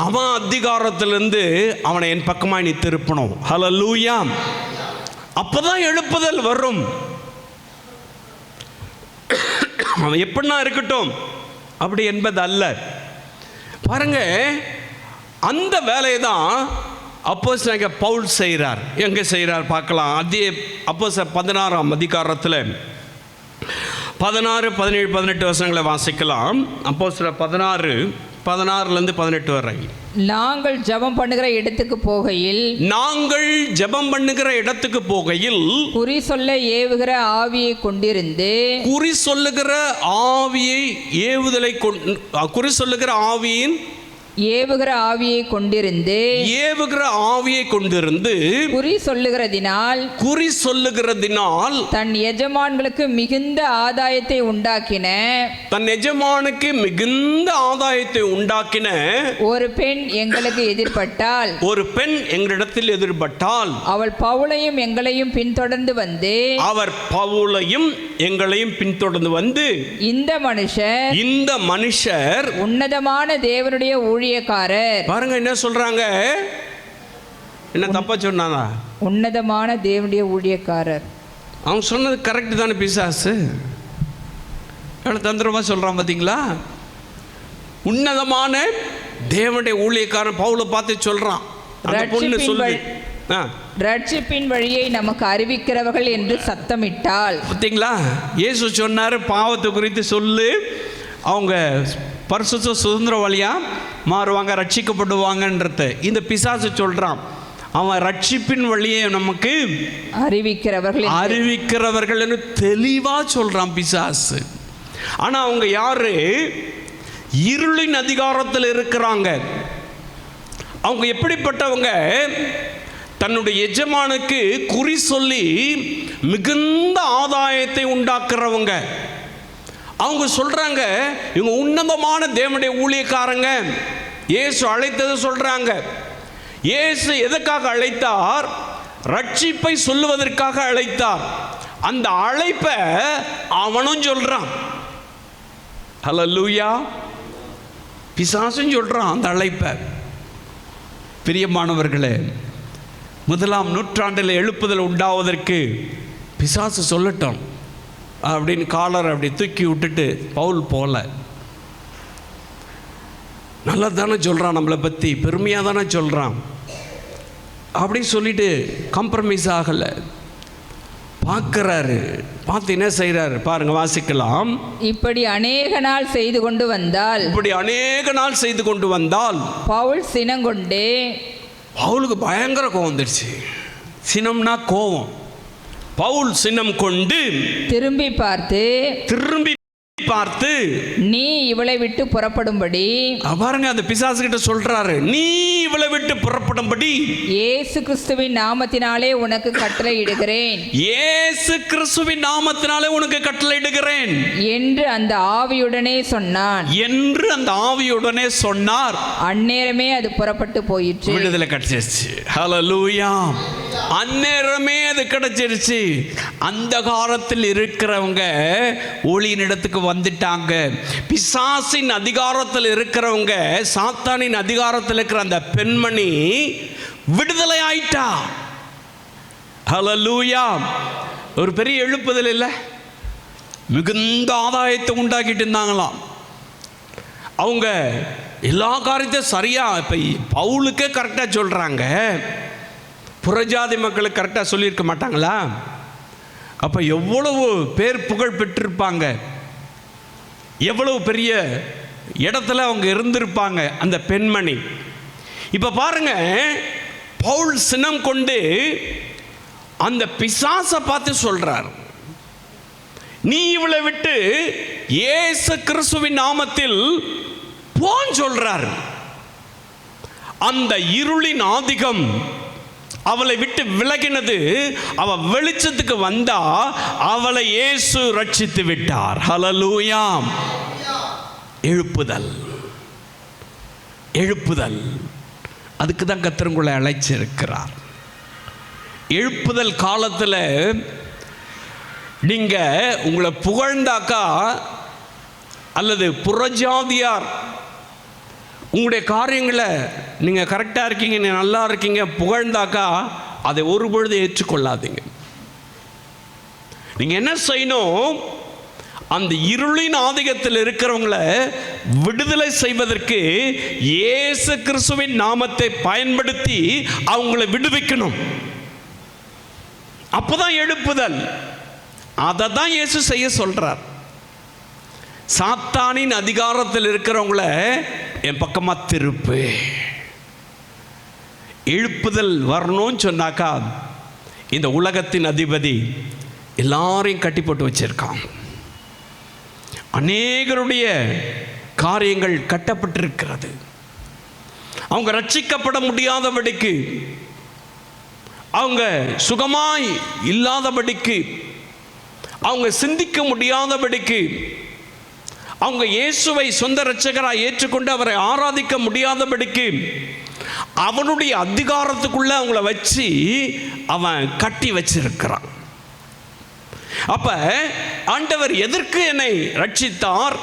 அவன் அதிகாரத்திலிருந்து அவனை என் பக்கமாய் நீ திருப்பணும். ஹல்லேலூயா. அப்பதான் எழுப்புதல் வரும். அவன் எப்படின்னா இருக்கட்டும் அப்படி என்பது அல்ல. பாருங்க, அந்த வேலையை தான் அப்போஸ்தலனாகிய பவுல் செய்கிறார். எங்கே செய்கிறார் பார்க்கலாம். அதே அப்போஸ்தலர் 16ஆம் அதிகாரத்தில் 16, 17, 18 வசனங்களை வாசிக்கலாம். அப்போஸ்தலர் 16, 18 வரை. நாங்கள் ஜெபம் பண்ணுகிற இடத்துக்கு போகையில் குறி சொல்ல ஏவுகிற ஆவியை கொண்டிருந்து, குறி சொல்லுகிற ஆவியை ஏவுதலை குறி சொல்லுகிற ஆவியின் ஏவுகிற ஆவியை கொண்டிருந்து குறி சொல்லுகிறதினால் தன் எஜமான்களுக்கு மிகுந்த ஆதாயத்தை உண்டாக்கின ஒரு பெண் எங்களுக்கு எதிர்பட்டால், எங்களிடத்தில் எதிர்பட்டால் அவர் பவுலையும் எங்களையும் பின்தொடர்ந்து வந்து இந்த மனுஷர் உன்னதமான தேவனுடைய ஊழியக்காரர். பாருங்க என்ன சொல்றாங்க, என்ன தப்பா சொன்னாங்க? உன்னதமான தேவனுடைய ஊழியக்காரர். அவன் சொன்னது கரெக்ட் தானே? பிசாசு எவ்வளவு தந்திரமா சொல்றான் பாத்தீங்களா? உன்னதமான தேவனுடைய ஊழியக்காரன் பவுலை பார்த்து சொல்றான். அந்த பொண்ணு சொல்லு, ரட்சிப்பின் வழியை நமக்கு அறிவிக்கிறவர்கள் என்று சத்தமிட்டால். பார்த்தீங்களா? இயேசு சொன்னார், பாவத்தை குறித்து சொல்லு, அவங்க பரிசுத்த சுதந்திரவாளியா மாறுவாங்க, ரட்சிக்கப்படுவாங்கன்றத. இந்த பிசாசு சொல்றான், அவன் ரட்சிப்பின் வழியை நமக்கு அறிவிக்கிறவர்கள் தெளிவா சொல்றான் பிசாசு. ஆனா அவங்க யாரு? இருளின் அதிகாரத்தில் இருக்கிறாங்க. அவங்க எப்படிப்பட்டவங்க? தன்னுடைய எஜமானுக்கு குறி சொல்லி மிகுந்த ஆதாயத்தை உண்டாக்குறவங்க. அவங்க சொல்றாங்க, இவங்க உன்னதமான தேவனுடைய ஊழியக்காரங்க. இயேசு அழைத்தது சொல்றாங்க. இயேசு எதற்காக அழைத்தார்? ரட்சிப்பை சொல்லுவதற்காக அழைத்தார். அந்த அழைப்பை அவனும் சொல்றான். ஹல்லேலூயா. பிசாசும் சொல்றான் அந்த அழைப்பை. பிரியமானவர்களே, 1ஆம் நூற்றாண்டில் எழுப்புதல் உண்டாவதற்கு பிசாசு சொல்லட்டும் அப்படின்னு காலரை அப்படி தூக்கி விட்டுட்டு பவுல் போல. நல்லா தானே சொல்கிறான், நம்மளை பற்றி பெருமையாக தானே சொல்கிறான் அப்படின்னு சொல்லிட்டு காம்ப்ரமைஸ் ஆகலை. பார்க்குறாரு, பார்த்து என்ன செய்கிறாரு பாருங்க, வாசிக்கலாம். இப்படி அநேக நாள் செய்து கொண்டு வந்தால் பவுல் சினங்கொண்டு, பவுலுக்கு பயங்கர கோவம் வந்துடுச்சு. சினம்னா கோவம். பவுல் சினம் கொண்டு திரும்பி பார்த்து நீ இவளை விட்டு புறப்படும்படி, பாருங்க அந்த பிசாசு கிட்ட சொல்றாரு, நீ இவளை விட்டு புறப்படும்படி இயேசு கிறிஸ்துவின் நாமத்தினாலே உனக்கு கட்டளையிடுகிறேன், இயேசு கிறிஸ்துவின் நாமத்தினாலே உனக்கு கட்டளையிடுகிறேன் என்று அந்த ஆவியுடனே சொன்னார். அந்நேரமே அது புறப்பட்டு போயிற்று. விடுதலை கிடைச்சிருச்சு. ஹல்லேலூயா. அந்நேரமே அது கிடைச்சிருச்சு. அந்த காலத்தில் இருக்கிறவங்க ஒளியின் இடத்துக்கு வந்துட்டாங்க. பிசாசின் அதிகாரத்தில் இருக்கிறவங்க, சாத்தானின் அதிகாரத்தில் இருக்கிற அந்த பெண்மணி விடுதலை ஆயிட்டா. ஹல்லேலூயா. ஒரு பெரிய எழுப்புதல் இல்லை, மிகுந்த ஆதாயத்தை உண்டாக்கிட்டு இருந்தாங்களாம். அவங்க எல்லா காரியத்தையும் சரியா, இப்போ பவுலுக்கே கரெக்டாக சொல்கிறாங்க, புறஜாதி மக்களுக்கு கரெக்டாக சொல்லியிருக்க மாட்டாங்களா? அப்போ எவ்வளவு பேர் புகழ் பெற்றிருப்பாங்க, எவ்வளவு பெரிய இடத்துல அவங்க இருந்திருப்பாங்க அந்த பெண்மணி. இப்போ பாருங்க, பவுல் சினம் கொண்டு அந்த பிசாசை பார்த்து சொல்றார், நீ இவளை விட்டு இயேசு கிறிஸ்துவின் நாமத்தில் போன்னு சொல்றார். அந்த இருளின் ஆதிக்கம் அவளை விட்டு விலகினது. அவ வெளிச்சத்துக்கு வந்தா அவளை இயேசு ரட்சித்து விட்டார். ஹல்லேலூயா. எழுப்புதல் அதுக்கு தான் கர்த்தர் உங்களை அழைச்சிருக்கிறார். எழுப்புதல் காலத்தில் நீங்க உங்களை புகழ்ந்தாக்கா அல்லது புறஜாதியார் உங்களுடைய காரியங்களை நீங்கள் கரெக்டாக இருக்கீங்க, நீங்கள் நல்லா இருக்கீங்க புகழ்ந்தாக்கா அதை ஒரு பொழுது ஏற்றுக்கொள்ளாதீங்க. நீங்கள் என்ன செய்யணும்? அந்த இருளின் ஆதிக்கத்தில் இருக்கிறவங்களை விடுதலை செய்வதற்கு இயேசு கிறிஸ்துவின் நாமத்தை பயன்படுத்தி அவங்களை விடுவிக்கணும். அப்போதான் எழுப்புதல். அதை தான் இயேசு செய்ய சொல்றார். சாத்தானின் அதிகாரத்தில் இருக்கிறவங்கள என் பக்கமாக திருப்பு. எழுப்புதல் வரணும்னு சொன்னாக்கா இந்த உலகத்தின் அதிபதி எல்லாரையும் கட்டி போட்டு வச்சிருக்கான். அநேகருடைய காரியங்கள் கட்டப்பட்டிருக்கிறது. அவங்க ரட்சிக்கப்பட முடியாதபடிக்கு, அவங்க சுகமாய் இல்லாதபடிக்கு, அவங்க சிந்திக்க முடியாதபடிக்கு, அவங்க இயேசுவை சொந்த இரட்சகராய் ஏற்றுக்கொண்டு அவரை ஆராதிக்க முடியாதபடிக்கு அவனுடைய அதிகாரத்துக்குள்ள அவங்கள வச்சு அவன் கட்டி வச்சிருக்கிறான். அப்ப ஆண்டவர் எதற்கு என்னை ரட்சித்தார்,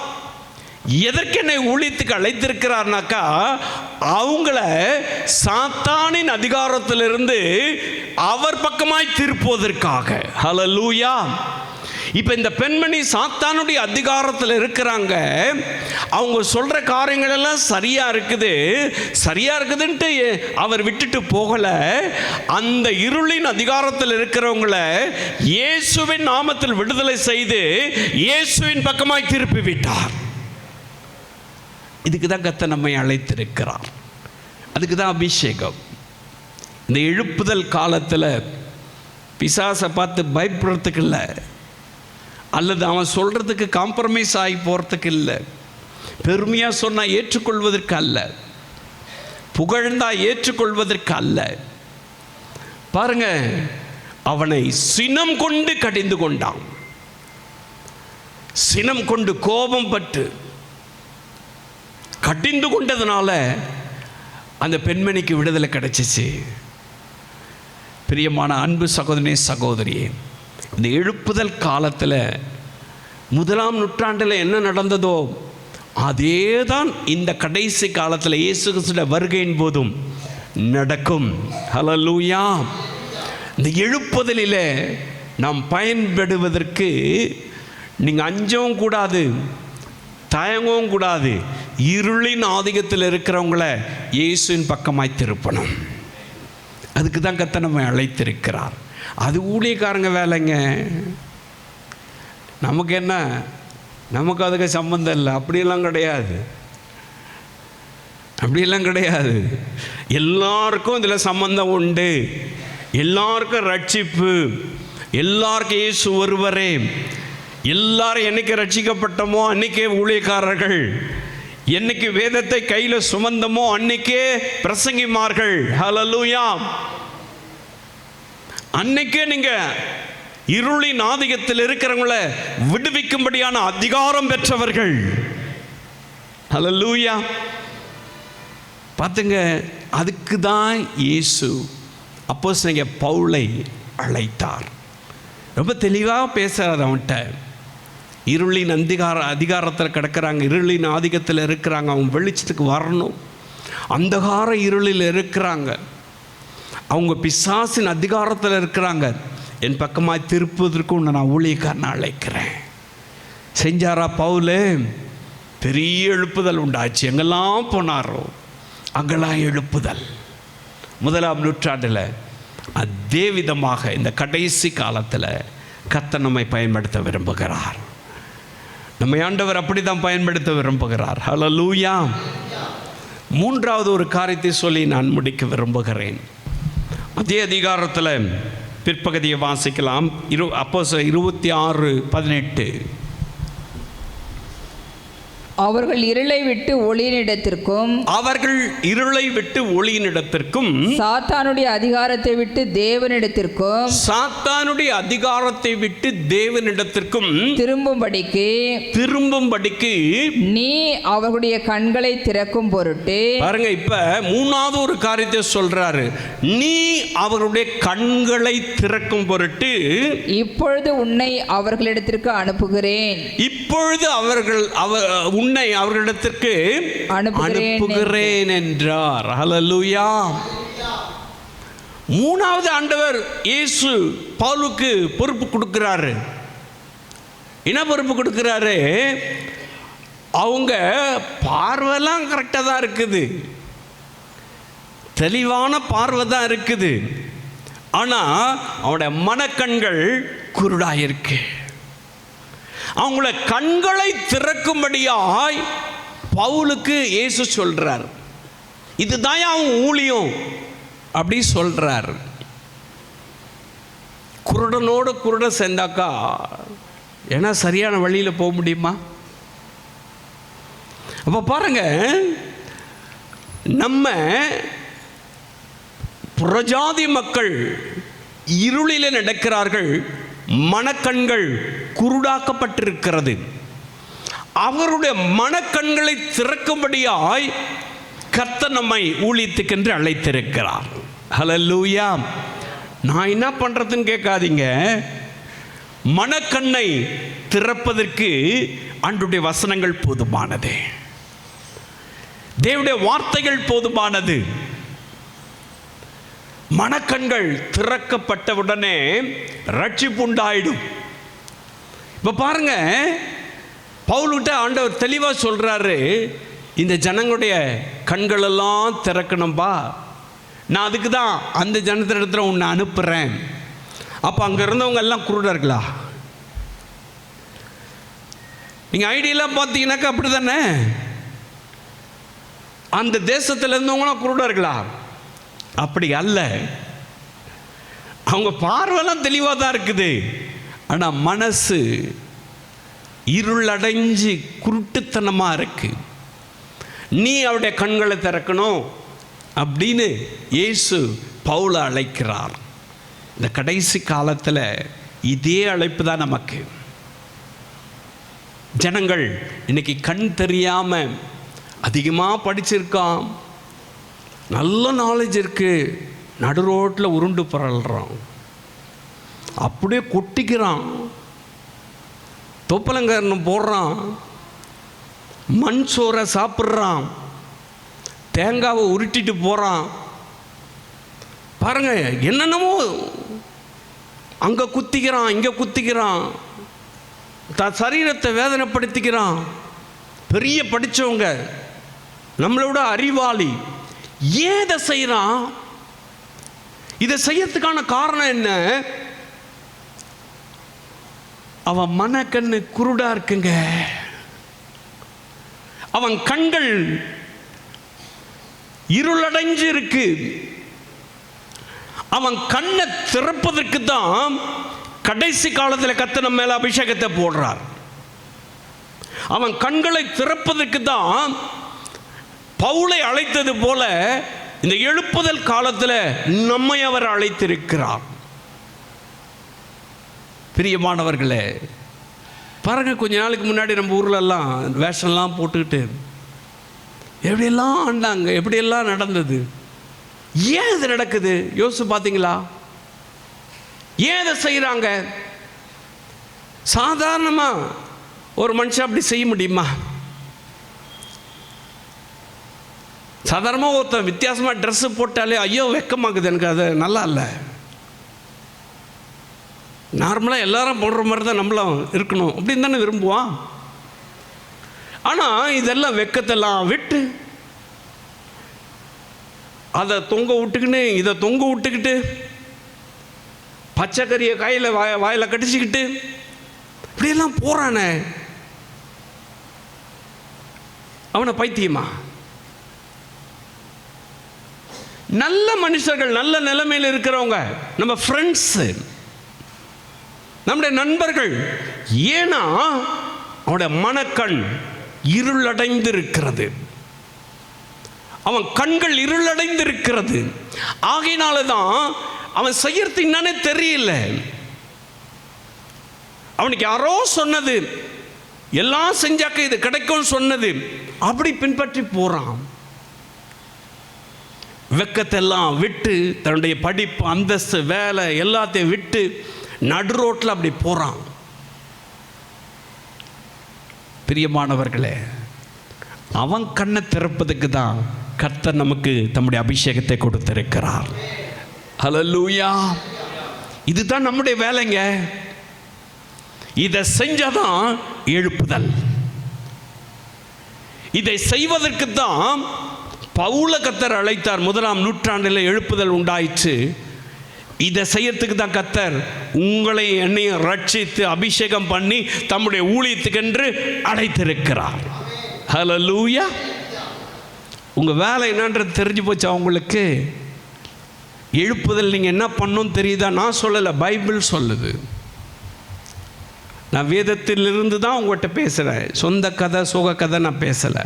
எதற்கு என்னை ஊழியத்துக்கு அழைத்திருக்கிறார்னாக்கா அவங்கள சாத்தானின் அதிகாரத்திலிருந்து அவர் பக்கமாய் திருப்புவதற்காக. ஹல்லேலூயா. இப்போ இந்த பெண்மணி சாத்தானுடைய அதிகாரத்தில் இருக்கிறாங்க. அவங்க சொல்கிற காரியங்கள் எல்லாம் சரியாக இருக்குதுன்ட்டு அவர் விட்டுட்டு போகலை. அந்த இருளின் அதிகாரத்தில் இருக்கிறவங்கள இயேசுவின் நாமத்தில் விடுதலை செய்து இயேசுவின் பக்கமாய் திருப்பி விட்டார். இதுக்கு தான் கர்த்தர் நம்மை அழைத்திருக்கிறார். அதுக்கு தான் அபிஷேகம். இந்த எழுப்புதல் காலத்தில் பிசாசை பார்த்து பயப்படுறதுக்கு இல்லை, அல்லது அவன் சொல்கிறதுக்கு காம்ப்ரமைஸ் ஆகி போகிறதுக்கு இல்லை. பெருமையாக சொன்னால் ஏற்றுக்கொள்வதற்கு அல்ல, புகழ்ந்தா ஏற்றுக்கொள்வதற்கு அல்ல. பாருங்க, அவனை சினம் கொண்டு கடிந்து கொண்டான். சினம் கொண்டு கோபம் பட்டு கடிந்து கொண்டதுனால அந்த பெண்மணிக்கு விடுதலை கிடைச்சிச்சு. பிரியமான அன்பு சகோதரனே, சகோதரியே, இந்த எழுப்புதல் காலத்தில் 1ஆம் நூற்றாண்டில் என்ன நடந்ததோ அதே தான் இந்த கடைசி காலத்தில் இயேசு கிறிஸ்துவின் வருகையின் போதும் நடக்கும். ஹல்லேலூயா. இந்த எழுப்புதலில் நாம் பயன்படுவதற்கு நீங்கள் அஞ்சவும் கூடாது, தயங்கவும் கூடாது. இருளின் ஆதிக்கத்தில் இருக்கிறவங்கள இயேசுவின் பக்கமாய் திருப்பணும். அதுக்கு தான் கர்த்தர் நம்மை அழைத்திருக்கிறார். அது ஊழியக்காரங்க வேலைங்க. நமக்கு என்ன, நமக்கு அதுக்கு சம்பந்தம் இல்லை. அப்படியெல்லாம் கிடையாது, அப்படியெல்லாம் கிடையாது. எல்லாருக்கும் இதில் சம்பந்தம் உண்டு. எல்லாருக்கும் ரட்சிப்பு, எல்லாருக்கும் இயேசு ஒருவரே. எல்லாரும் என்னைக்கு ரட்சிக்கப்பட்டோமோ அன்னைக்கே ஊழியக்காரர்கள், என்னைக்கு வேதத்தை கையில் சுமந்தமோ அன்னைக்கே பிரசங்கிமார்கள். ஹல்லேலூயா. அன்னைக்கே நீங்க இருளின் ஆதிக்கத்தில் இருக்கிறவங்கள விடுவிக்கும்படியான அதிகாரம் பெற்றவர்கள். ஹல்லேலூயா. பார்த்துங்க, அதுக்கு தான் இயேசு அப்போஸ்தலனாகிய பவுலை அழைத்தார். ரொம்ப தெளிவாக பேசுகிறார் அவன்கிட்ட. இருளின் அதிகாரத்தில் கிடக்கிறாங்க, இருளின் ஆதிக்கத்தில் இருக்கிறாங்க, அவங்க வெளிச்சத்துக்கு வரணும். அந்தகார இருளில் இருக்கிறாங்க, அவங்க பிசாசின் அதிகாரத்தில் இருக்கிறாங்க. என் பக்கமாக திருப்புவதற்கு உன்னை நான் ஊழியக்காரனை அழைக்கிறேன். செஞ்சாரா பவுல்? பெரிய எழுப்புதல் உண்டாச்சு. எங்கெல்லாம் போனாரோ அங்கெல்லாம் எழுப்புதல். 1ஆம் நூற்றாண்டில் அதே விதமாக இந்த கடைசி காலத்தில் கர்த்தர் நம்மை பயன்படுத்த விரும்புகிறார். நம்மை ஆண்டவர் அப்படி தான் பயன்படுத்த விரும்புகிறார். ஹல்லேலூயா. 3வது ஒரு காரியத்தை சொல்லி நான் முடிக்க விரும்புகிறேன். அதே அதிகாரத்தில் பிற்பகுதியை வாசிக்கலாம். அப்போஸ்தலர் 26:18. அவர்கள் இருளை விட்டு ஒளியினிடத்திற்கும், அவர்கள் இருளை விட்டு ஒளியினிடத்திற்கும், சாத்தானுடைய அதிகாரத்தை விட்டு தேவனிடத்திற்கும், சாத்தானுடைய அதிகாரத்தை விட்டு தேவனிடத்திற்கும் திரும்பும்படிக்கு நீ அவர்களுடைய கண்களை திறக்கும் பொருட்டு. பாருங்க, இப்ப 3வது ஒரு காரியத்தை சொல்றாரு. நீ அவர்களுடைய கண்களை திறக்கும் பொருட்டு இப்பொழுது உன்னை அவர்களிடத்திற்கு அனுப்புகிறேன். இப்பொழுது உன்னை அவர்களிடத்திற்கு அனுப்புகிறேன் என்றார். ஹல்லேலூயா. 3வது ஆண்டவர் இயேசு பவுலுக்கு பொறுப்பு கொடுக்கிறாரு. என்ன பொறுப்பு கொடுக்கிறாரு? அவங்க பார்வைலாம் கரெக்டாக தான் இருக்குது, தெளிவான பார்வை தான் இருக்குது. ஆனால் அவனுடைய மனக்கண்கள் குருடாயிருக்கு. அவங்கள கண்களை திறக்கும்படியாய் பவுலுக்கு இயேசு சொல்றார். இதுதான் அவன் ஊழியம் அப்படி சொல்றார். குருடனோடு குருட சேர்ந்தாக்கா ஏன்னா சரியான வழியில் போக முடியுமா? அப்போ பாருங்க, நம்ம புறஜாதி மக்கள் இருளில் நடக்கிறார்கள், மனக்கண்கள் குருடாக்கப்பட்டிருக்கிறது. அவருடைய மனக்கண்களை திறக்கும்படியாய் கர்த்தர் நம்மை ஊழியத்துக்கென்று அழைத்திருக்கிறார். ஹல்லேலூயா. நான் என்ன பண்றதுன்னு கேட்காதீங்க. மனக்கண்ணை திறப்பதற்கு ஆண்டவருடைய வசனங்கள் போதுமானது, தேவனுடைய வார்த்தைகள் போதுமானது. மனக்கண்கள் திறக்கப்பட்டவுடனே ரட்சிப்பு உண்டாயிடும். இப்போ பாருங்க, பவுல்கிட்ட ஆண்டவர் தெளிவாக சொல்றாரு, இந்த ஜனங்களுடைய கண்களெல்லாம் திறக்கணும்பா, நான் அதுக்கு தான் அந்த ஜனத்திடத்தில் உன்னை அனுப்புகிறேன். அப்போ அங்கே இருந்தவங்க எல்லாம் குருடர்களா? நீங்கள் ஐடியெல்லாம் பார்த்தீங்கன்னாக்கா அப்படி தானே. அந்த தேசத்தில் இருந்தவங்களாம் குருடர்களா? அப்படி அல்ல. அவங்க பார்வைலாம் தெளிவாக தான் இருக்குது, ஆனால் மனசு இருளடைஞ்சு குருட்டுத்தனமாக இருக்கு, நீ அவருடைய கண்களை திறக்கணும் அப்படின்னு இயேசு பவுலை அழைக்கிறார். இந்த கடைசி காலத்தில் இதே அழைப்பு தான் நமக்கு. ஜனங்கள் இன்னைக்கு கண் தெரியாமல் அதிகமாக படிச்சிருக்கான், நல்ல நாலேஜ் இருக்குது, நடு ரோட்டில் உருண்டு புரள்றான், அப்படியே கொட்டிக்கிறான், தொப்பலங்கரணம் போடுறான், மண் சோறை சாப்பிட்றான், தேங்காவை உருட்டிட்டு போகிறான். பாருங்க, என்னென்னமோ அங்கே குத்திக்கிறான், இங்கே குத்திக்கிறான், சரீரத்தை வேதனைப்படுத்திக்கிறான். பெரிய படித்தவங்க, நம்மளோட அறிவாளி, ஏன் இதை செய்கிறான்? இதை செய்யறதுக்கான காரணம் என்ன? அவன் மனக்கண்ணு குருடா இருக்குங்க. அவன் கண்கள் இருளடைஞ்சு இருக்கு. அவன் கண்ணை திறப்பதற்கு தான் கடைசி காலத்தில் கர்த்தர் நம்ம மேல அபிஷேகத்தை போடுறார். அவன் கண்களை திறப்பதற்கு தான் பவுலை அழைத்தது போல இந்த எழுப்புதல் காலத்தில் நம்மை அவர் அழைத்திருக்கிறார். பிரியமானவர்களே, பாருங்க, கொஞ்ச நாளுக்கு முன்னாடி நம்ம ஊர்லெல்லாம் வேஷம்லாம் போட்டுக்கிட்டு எப்படியெல்லாம் ஆண்டாங்க, எப்படியெல்லாம் நடந்தது. ஏன் இது நடக்குது யோசிச்சு பார்த்தீங்களா? ஏன் இதை செய்கிறாங்க? சாதாரணமாக ஒரு மனுஷன் அப்படி செய்ய முடியுமா? சாதாரணமாக ஒருத்தர் வித்தியாசமாக ட்ரெஸ்ஸு போட்டாலே ஐயோ வெக்கமாக்குது, எனக்கு அது நல்லா இல்லை. நார்மலாக எல்லாரும் போடுற மாதிரி தான் நம்மளும் இருக்கணும் அப்படின்னு தானே விரும்புவான். ஆனால் இதெல்லாம் வெக்கத்தெல்லாம் விட்டு அதை தொங்க விட்டுக்கின்னு இதை தொங்க விட்டுக்கிட்டு பச்சைக்கறியை கையில் வாயில் கடிச்சிக்கிட்டு இப்படியெல்லாம் போகிறானே, அவனை பைத்தியமா? நல்ல மனுஷர்கள், நல்ல நிலைமையில் இருக்கிறவங்க, நம்ம ஃப்ரெண்ட்ஸு, நம்முடைய நண்பர்கள். ஏன்னா அவனுடைய மனக்கண் இருளடைந்து இருக்கிறது, அவன் கண்கள் இருளடைந்து இருக்கிறது. ஆகையினால தான் அவன் செய்யறது என்னன்னே தெரியல. அவனுக்கு யாரோ சொன்னது, எல்லாம் செஞ்சாக்க இது கிடைக்கும் சொன்னது, அப்படி பின்பற்றி போறான். வெக்கத்தெல்லாம் விட்டு, தன்னுடைய படிப்பு, அந்தஸ்து, வேலை எல்லாத்தையும் விட்டு நடு ரோட்டில் அப்படி போறான். பிரியமானவர்களே, அவன் கண்ணை திறப்பதுக்கு தான் கர்த்தர் நமக்கு தம்முடைய அபிஷேகத்தை கொடுத்திருக்கிறார். ஹல்லேலூயா! இதுதான் நம்முடைய வேலைங்க. இதை செஞ்சாதான் எழுப்புதல். இதை செய்வதற்கு தான் பவுல கர்த்தர் அழைத்தார். 1ஆம் நூற்றாண்டில் எழுப்புதல் உண்டாயிற்று. இதை செய்யறதுக்கு தான் கர்த்தர் உங்களை என்னையும் ரட்சித்து அபிஷேகம் பண்ணி தம்முடைய ஊழியத்துக்கென்று அழைத்திருக்கிறார். ஹல்லேலூயா! உங்கள் வேலை என்னன்றது தெரிஞ்சு போச்சா உங்களுக்கு? எழுப்புதல் நீங்கள் என்ன பண்ணணும் தெரியுதா? நான் சொல்லலை, பைபிள் சொல்லுது. நான் வேதத்திலிருந்து தான் உங்கள்கிட்ட பேசுகிறேன். சொந்த கதை, சோக கதை நான் பேசலை.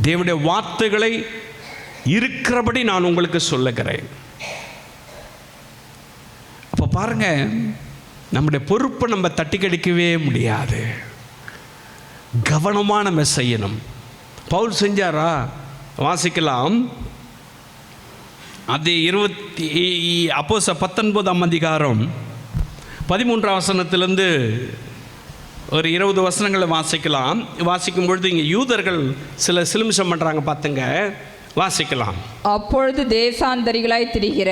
தேவனுடைய வார்த்தைகளை இருக்கிறபடி நான் உங்களுக்கு சொல்லுகிறேன். அப்போ பாருங்க, நம்முடைய பொறுப்பை நம்ம தட்டி கடிக்கவே முடியாது. கவனமாக நம்ம செய்யணும். பவுல் செஞ்சாரா? வாசிக்கலாம். அது 19ஆம் அதிகாரம் 13ஆம் வசனத்திலிருந்து ஒரு 20 வசனங்களை வாசிக்கலாம். வாசிக்கும் பொழுது இங்கே யூதர்கள் சில சிலுமிஷம் பண்ணுறாங்க, பார்த்துங்க. வாசிக்கலாம். அப்பொழுது தேசாந்தரிகளாய் திரிகிற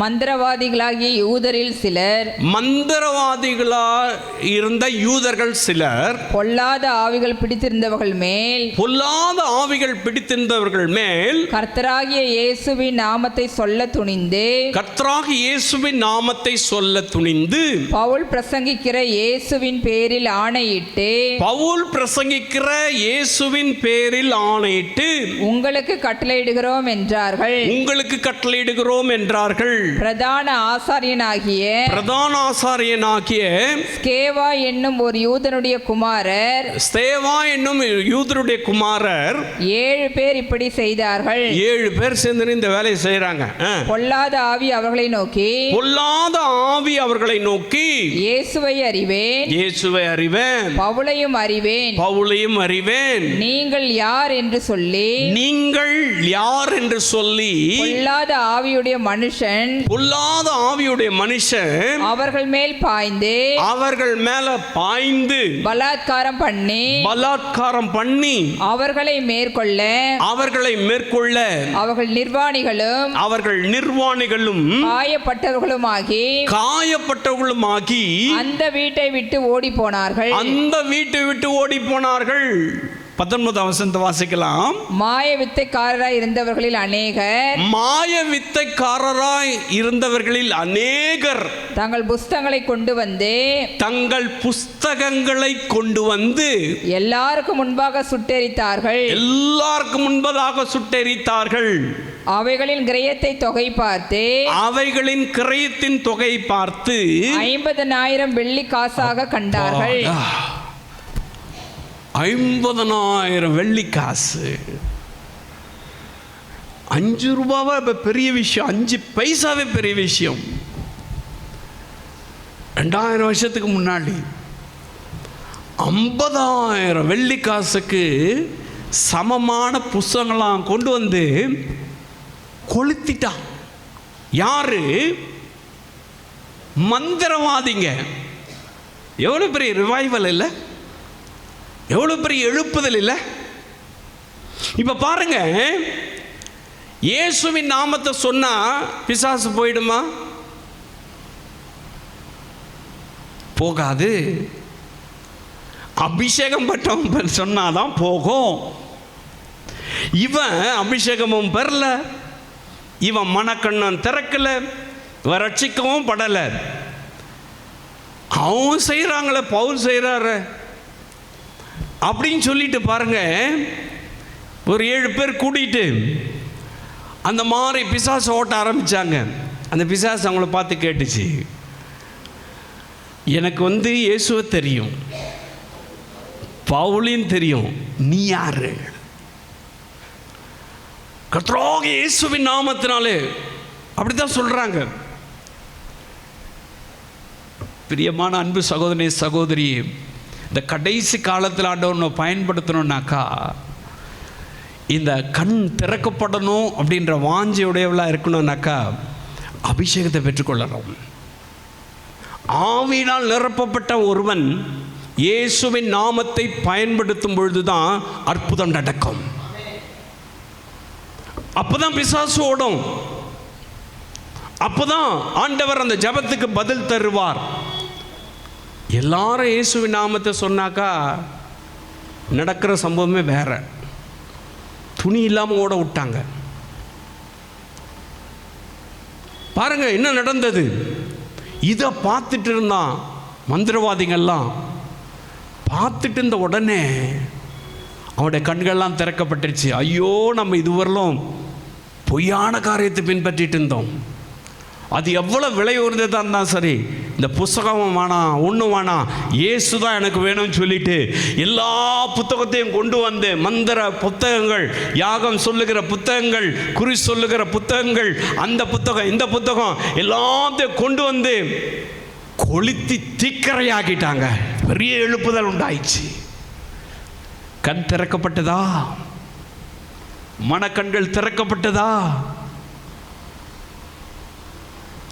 மந்திரவாதிகளாகிய யூதரில் சிலர், மந்திரவாதிகளாக இருந்த யூதர்கள் சிலர், பொல்லாத ஆவிகள் பிடித்திருந்தவர்கள் மேல் கர்த்தராகிய இயேசுவின் நாமத்தை சொல்ல துணிந்து பவுல் பிரசங்கிக்கிற இயேசுவின் பேரில் ஆணையிட்டு உங்களுக்கு கட்டளையிடுகிறோம் என்றார்கள். உங்களுக்கு கட்டளையிடுகிறோம் என்றார்கள். பிரதான ஆசாரியனாகிய ஸ்கேவா என்னும் ஒரு யூதனுடைய குமாரர் ஸ்தேவா என்னும் யூதருடைய குமாரர் 7 பேர் இப்படி செய்தார்கள். 7 பேர் சேர்ந்து இந்த வேலையை செய்றாங்க. பொல்லாத ஆவி அவர்களை நோக்கி இயேசுவை அறிவேன், பவுலையும் அறிவேன், நீங்கள் யார் என்று சொல்லி பொல்லாத ஆவியுடைய மனுஷன் அவர்கள் மேல் பாய்ந்து பலாத்காரம் பண்ணி அவர்களை மேற்கொள்ள அவர்கள் நிர்வாணிகளும் காயப்பட்டவர்களுமாகி அந்த வீட்டை விட்டு ஓடி போனார்கள். 19 வசனத்தை வாசிக்கலாம். மாய வித்தைக்காரராய் இருந்தவர்களில் அநேகர் தங்கள் புஸ்தகங்களை கொண்டு வந்து எல்லாருக்கும் முன்பாக சுட்டெரித்தார்கள். அவைகளின் கிரயத்தின் தொகை பார்த்து 50,000 வெள்ளி காசாக கண்டார்கள். 50,000 வெள்ளி காசு. 5 ரூபாவா பெரிய விஷயம், 5 பைசாவே பெரிய விஷயம். 2000 வருஷத்துக்கு முன்னாடி 50,000 வெள்ளி காசுக்கு சமமான புஸ்தகங்களாம் கொண்டு வந்து கொளுத்திட்டான். யாரு? மந்திரவாதிங்க. எவ்வளவு பெரிய ரிவைவல் இல்லை, எவ்வளவு பெரிய எழுப்புதல் இல்லை. இப்ப பாருங்க, இயேசுவின் நாமத்தை சொன்னா பிசாசு போயிடுமா? போகாது. அபிஷேகம் பட்டவன் சொன்னாதான் போகும். இவன் அபிஷேகமும் பெறல, இவன் மனக்கண்ணன் திறக்கல, ரட்சிக்கவும் படல. அவன் செய்யறாங்களே, பவுல் செய்யறாரு அப்படின்னு சொல்லிட்டு பாருங்க, ஒரு 7 பேர் கூட்டிட்டு அந்த மாதிரி பிசாசு ஓட்ட ஆரம்பிச்சாங்க. அந்த பிசாசு அவங்கள பார்த்து கேட்டுச்சு, எனக்கு இயேசுவை தெரியும், பவுலையும் தெரியும், நீ யாரு? கர்த்தராகிய இயேசுவின் நாமத்தினாலே அப்படித்தான் சொல்றாங்க. பிரியமான அன்பு சகோதரனே, சகோதரி, இந்த கடைசி காலத்தில் ஆண்டவனை பயன்படுத்தணும்னாக்கா இந்த கண் திறக்கப்படணும் அப்படின்ற வாஞ்சியுடையவளாக இருக்கணும்னாக்கா அபிஷேகத்தை பெற்றுக்கொள்ளணும். ஆவியினால் நிரப்பப்பட்ட ஒருவன் இயேசுவின் நாமத்தை பயன்படுத்தும் பொழுதுதான் அற்புதம் நடக்கும். அப்பதான் பிசாசு ஓடும், அப்பதான் ஆண்டவர் அந்த ஜெபத்துக்கு பதில் தருவார். எல்லாரும் இயேசுவின் நாமத்தை சொன்னாக்கா நடக்கிற சம்பவமே வேற. துணி இல்லாமல் ஓட விட்டாங்க. பாருங்க என்ன நடந்தது. இதை பார்த்துட்டு இருந்தான் மந்திரவாதிகள்லாம். பார்த்துட்டு இருந்த உடனே அவனுடைய கண்கள்லாம் திறக்கப்பட்டுருச்சு. ஐயோ, நம்ம இதுவரையிலும் பொய்யான காரியத்தை பின்பற்றிட்டு இருந்தோம். அது எவ்வளோ விலை உயர்ந்ததாக இருந்தால் சரி, இந்த புஸ்தகம் வேணாம், ஒன்றும் வேணாம், இயேசு தான் எனக்கு வேணும்னு சொல்லிட்டு எல்லா புத்தகத்தையும் கொண்டு வந்து, மந்திர புத்தகங்கள், யாகம் சொல்லுகிற புத்தகங்கள், குறி சொல்லுகிற புத்தகங்கள், அந்த புத்தகம் இந்த புத்தகம் எல்லாத்தையும் கொண்டு வந்து கொளுத்தி தீக்கரையாக்கிட்டாங்க. பெரிய எழுப்புதல் உண்டாயிடுச்சு. கண் திறக்கப்பட்டதா? மனக்கண்கள் திறக்கப்பட்டதா?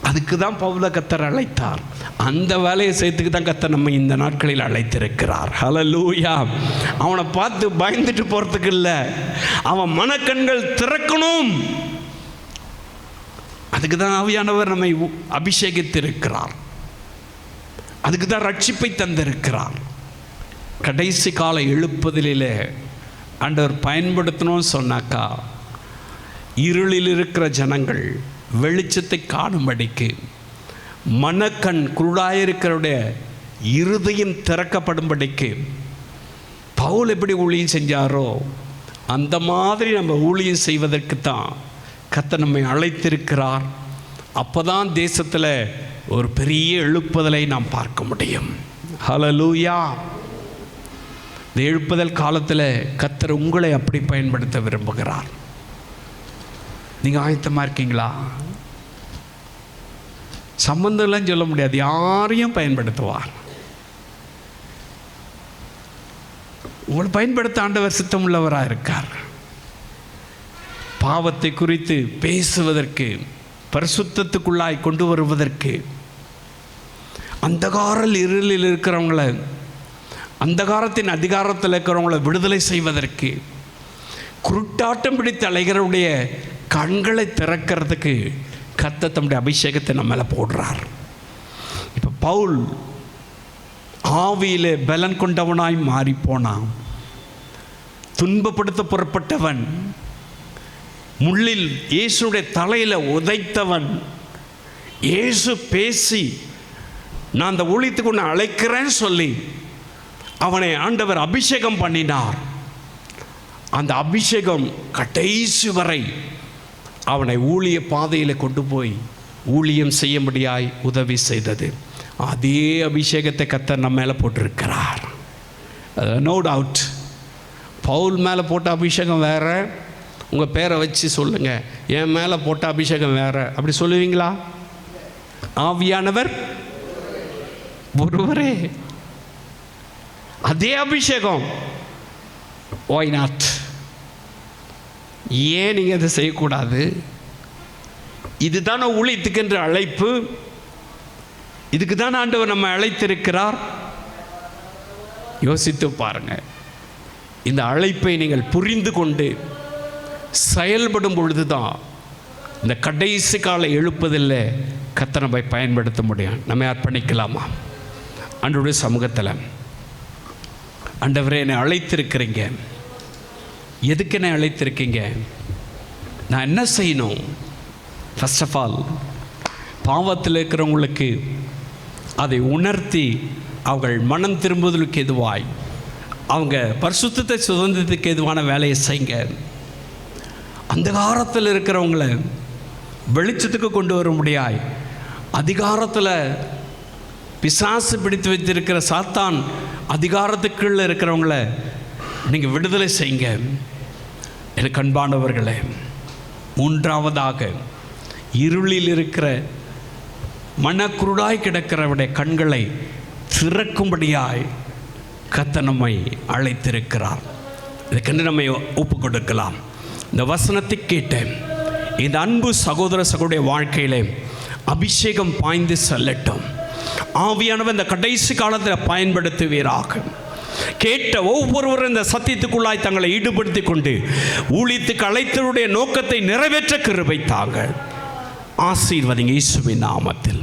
அதுக்கு தான் பவுல கர்த்தர் அழைத்தார். அந்த வேலையை செய்யறதுக்கு தான் கர்த்தர் நம்ம இந்த நாட்களில் அழைத்திருக்கிறார். ஹல்லேலூயா. அவனை பார்த்து பயந்துட்டு போறதுக்கு இல்லை, அவன் மனக்கண்கள் திறக்கணும். அதுக்கு தான் ஆவியானவர் நம்மை அபிஷேகித்திருக்கிறார். அதுக்கு தான் ரட்சிப்பை தந்திருக்கிறார். கடைசி கால எழுப்புதலிலே ஆண்டவர் பயன்படுத்தணும்னு சொன்னாக்கா, இருளில் இருக்கிற ஜனங்கள் வெளிச்சத்தை காணும்படிக்கு, மனக்கண் குருடாயிருக்கிறவுடைய இருதயம் திறக்கப்படும்படிக்கு பவுல் எப்படி ஊழியம் செஞ்சாரோ அந்த மாதிரி நம்ம ஊழியம் செய்வதற்கு தான் கர்த்தர் நம்மை அழைத்திருக்கிறார். அப்போ தான் தேசத்தில் ஒரு பெரிய எழுப்புதலை நாம் பார்க்க முடியும். ஹல்லேலூயா. இந்த எழுப்புதல் காலத்தில் கர்த்தர் உங்களை அப்படி பயன்படுத்த விரும்புகிறார். நீங்கள் ஆயத்தமாக இருக்கீங்களா? சம்பந்தம்லாம் சொல்ல முடியாது, யாரையும் பயன்படுத்துவார். உங்களை பயன்படுத்த ஆண்டவர் சித்தம் உள்ளவராக இருக்கார். பாவத்தை குறித்து பேசுவதற்கு, பரிசுத்தத்துக்குள்ளாய் கொண்டு வருவதற்கு, இருளில் இருக்கிறவங்கள, அந்தகாரத்தின் அதிகாரத்தில் இருக்கிறவங்கள விடுதலை செய்வதற்கு, குருட்டாட்டம் பிடித்து அலைகிறவருடைய கண்களை திறக்கிறதுக்கு கர்த்தர் தம்முடைய அபிஷேகத்தை நம்ம மேலே போடுறார். இப்போ பவுல் ஆவியிலே பலன் கொண்டவனாய் மாறி போனான். துன்பப்படுத்த புறப்பட்டவன், முள்ளில் இயேசுடைய தலையில் உதைத்தவன், இயேசு பேசி நான் அந்த ஊழியத்துக்கு ஒன்று அழைக்கிறேன்னு சொல்லி அவனை ஆண்டவர் அபிஷேகம் பண்ணினார். அந்த அபிஷேகம் கடைசி வரை அவனை ஊழிய பாதையில் கொண்டு போய் ஊழியம் செய்யும்படியாய் உதவி செய்தது. அதே அபிஷேகத்தை கர்த்தர் நம்ம மேலே போட்டிருக்கிறார். No doubt. பவுல் மேலே போட்ட அபிஷேகம் வேறு, உங்கள் பேரை வச்சு சொல்லுங்கள், என் மேலே போட்ட அபிஷேகம் வேறு, அப்படி சொல்லுவீங்களா? ஆவியானவர் ஒருவரே, அதே அபிஷேகம். why not? ஏன் நீங்கள் அதை செய்யக்கூடாது? இதுதானே ஊழியத்துக்கென்று அழைப்பு. இதுக்கு தான் ஆண்டவர் நம்ம அழைத்திருக்கிறார். யோசித்து பாருங்க. இந்த அழைப்பை நீங்கள் புரிந்து கொண்டு செயல்படும் பொழுது தான் இந்த கடைசி கால எழுப்புதல்ல கர்த்தர் நம்மை பயன்படுத்த முடியும். நம்ம அர்ப்பணிக்கலாமா? ஆண்டவருடைய சமூகத்தில், ஆண்டவரே என்னை அழைத்திருக்கிறீங்க, எதுக்கு என்னை அழைத்திருக்கீங்க? நான் என்ன செய்யணும்? ஃபர்ஸ்ட் ஆஃப் ஆல் பாவத்தில் இருக்கிறவங்களுக்கு அதை உணர்த்தி அவர்கள் மனம் திரும்புவதற்கு எதுவாய், அவங்க பரிசுத்தத்தை சுதந்திரத்துக்கு எதுவான வேலையை செய்யுங்க. அந்தகாரத்தில் இருக்கிறவங்கள வெளிச்சத்துக்கு கொண்டு வர முடியாய், அதிகாரத்தில் பிசாசு பிடித்து வைத்திருக்கிற சாத்தான் அதிகாரத்துக்குள்ளே இருக்கிறவங்கள நீங்கள் விடுதலை செய்யுங்க. எனக்கு அன்பானவர்களே, மூன்றாவதாக இருளில் இருக்கிற மனக்குருடாய் கிடக்கிறவருடைய கண்களை திறக்கும்படியாய் கர்த்தர் நம்மை அழைத்திருக்கிறார். இதுக்கென்று நம்மை ஒப்பு கொடுக்கலாம். இந்த வசனத்தை கேட்டேன். இந்த அன்பு சகோதர சகோதரிய வாழ்க்கையிலே அபிஷேகம் பாய்ந்து செல்லட்டும். ஆவியானவர் இந்த கடைசி காலத்தில் பயன்படுத்துவீராக. கேட்ட ஒவ்வொருவரும் இந்த சத்தியத்துக்குள்ளாய் தங்களை ஈடுபடுத்தி கொண்டு ஊழியத்துக்கு அழைத்தவருடைய நோக்கத்தை நிறைவேற்ற கிருபை தாங்க. ஆசீர்வதிங்க இயேசுவின் நாமத்தில்.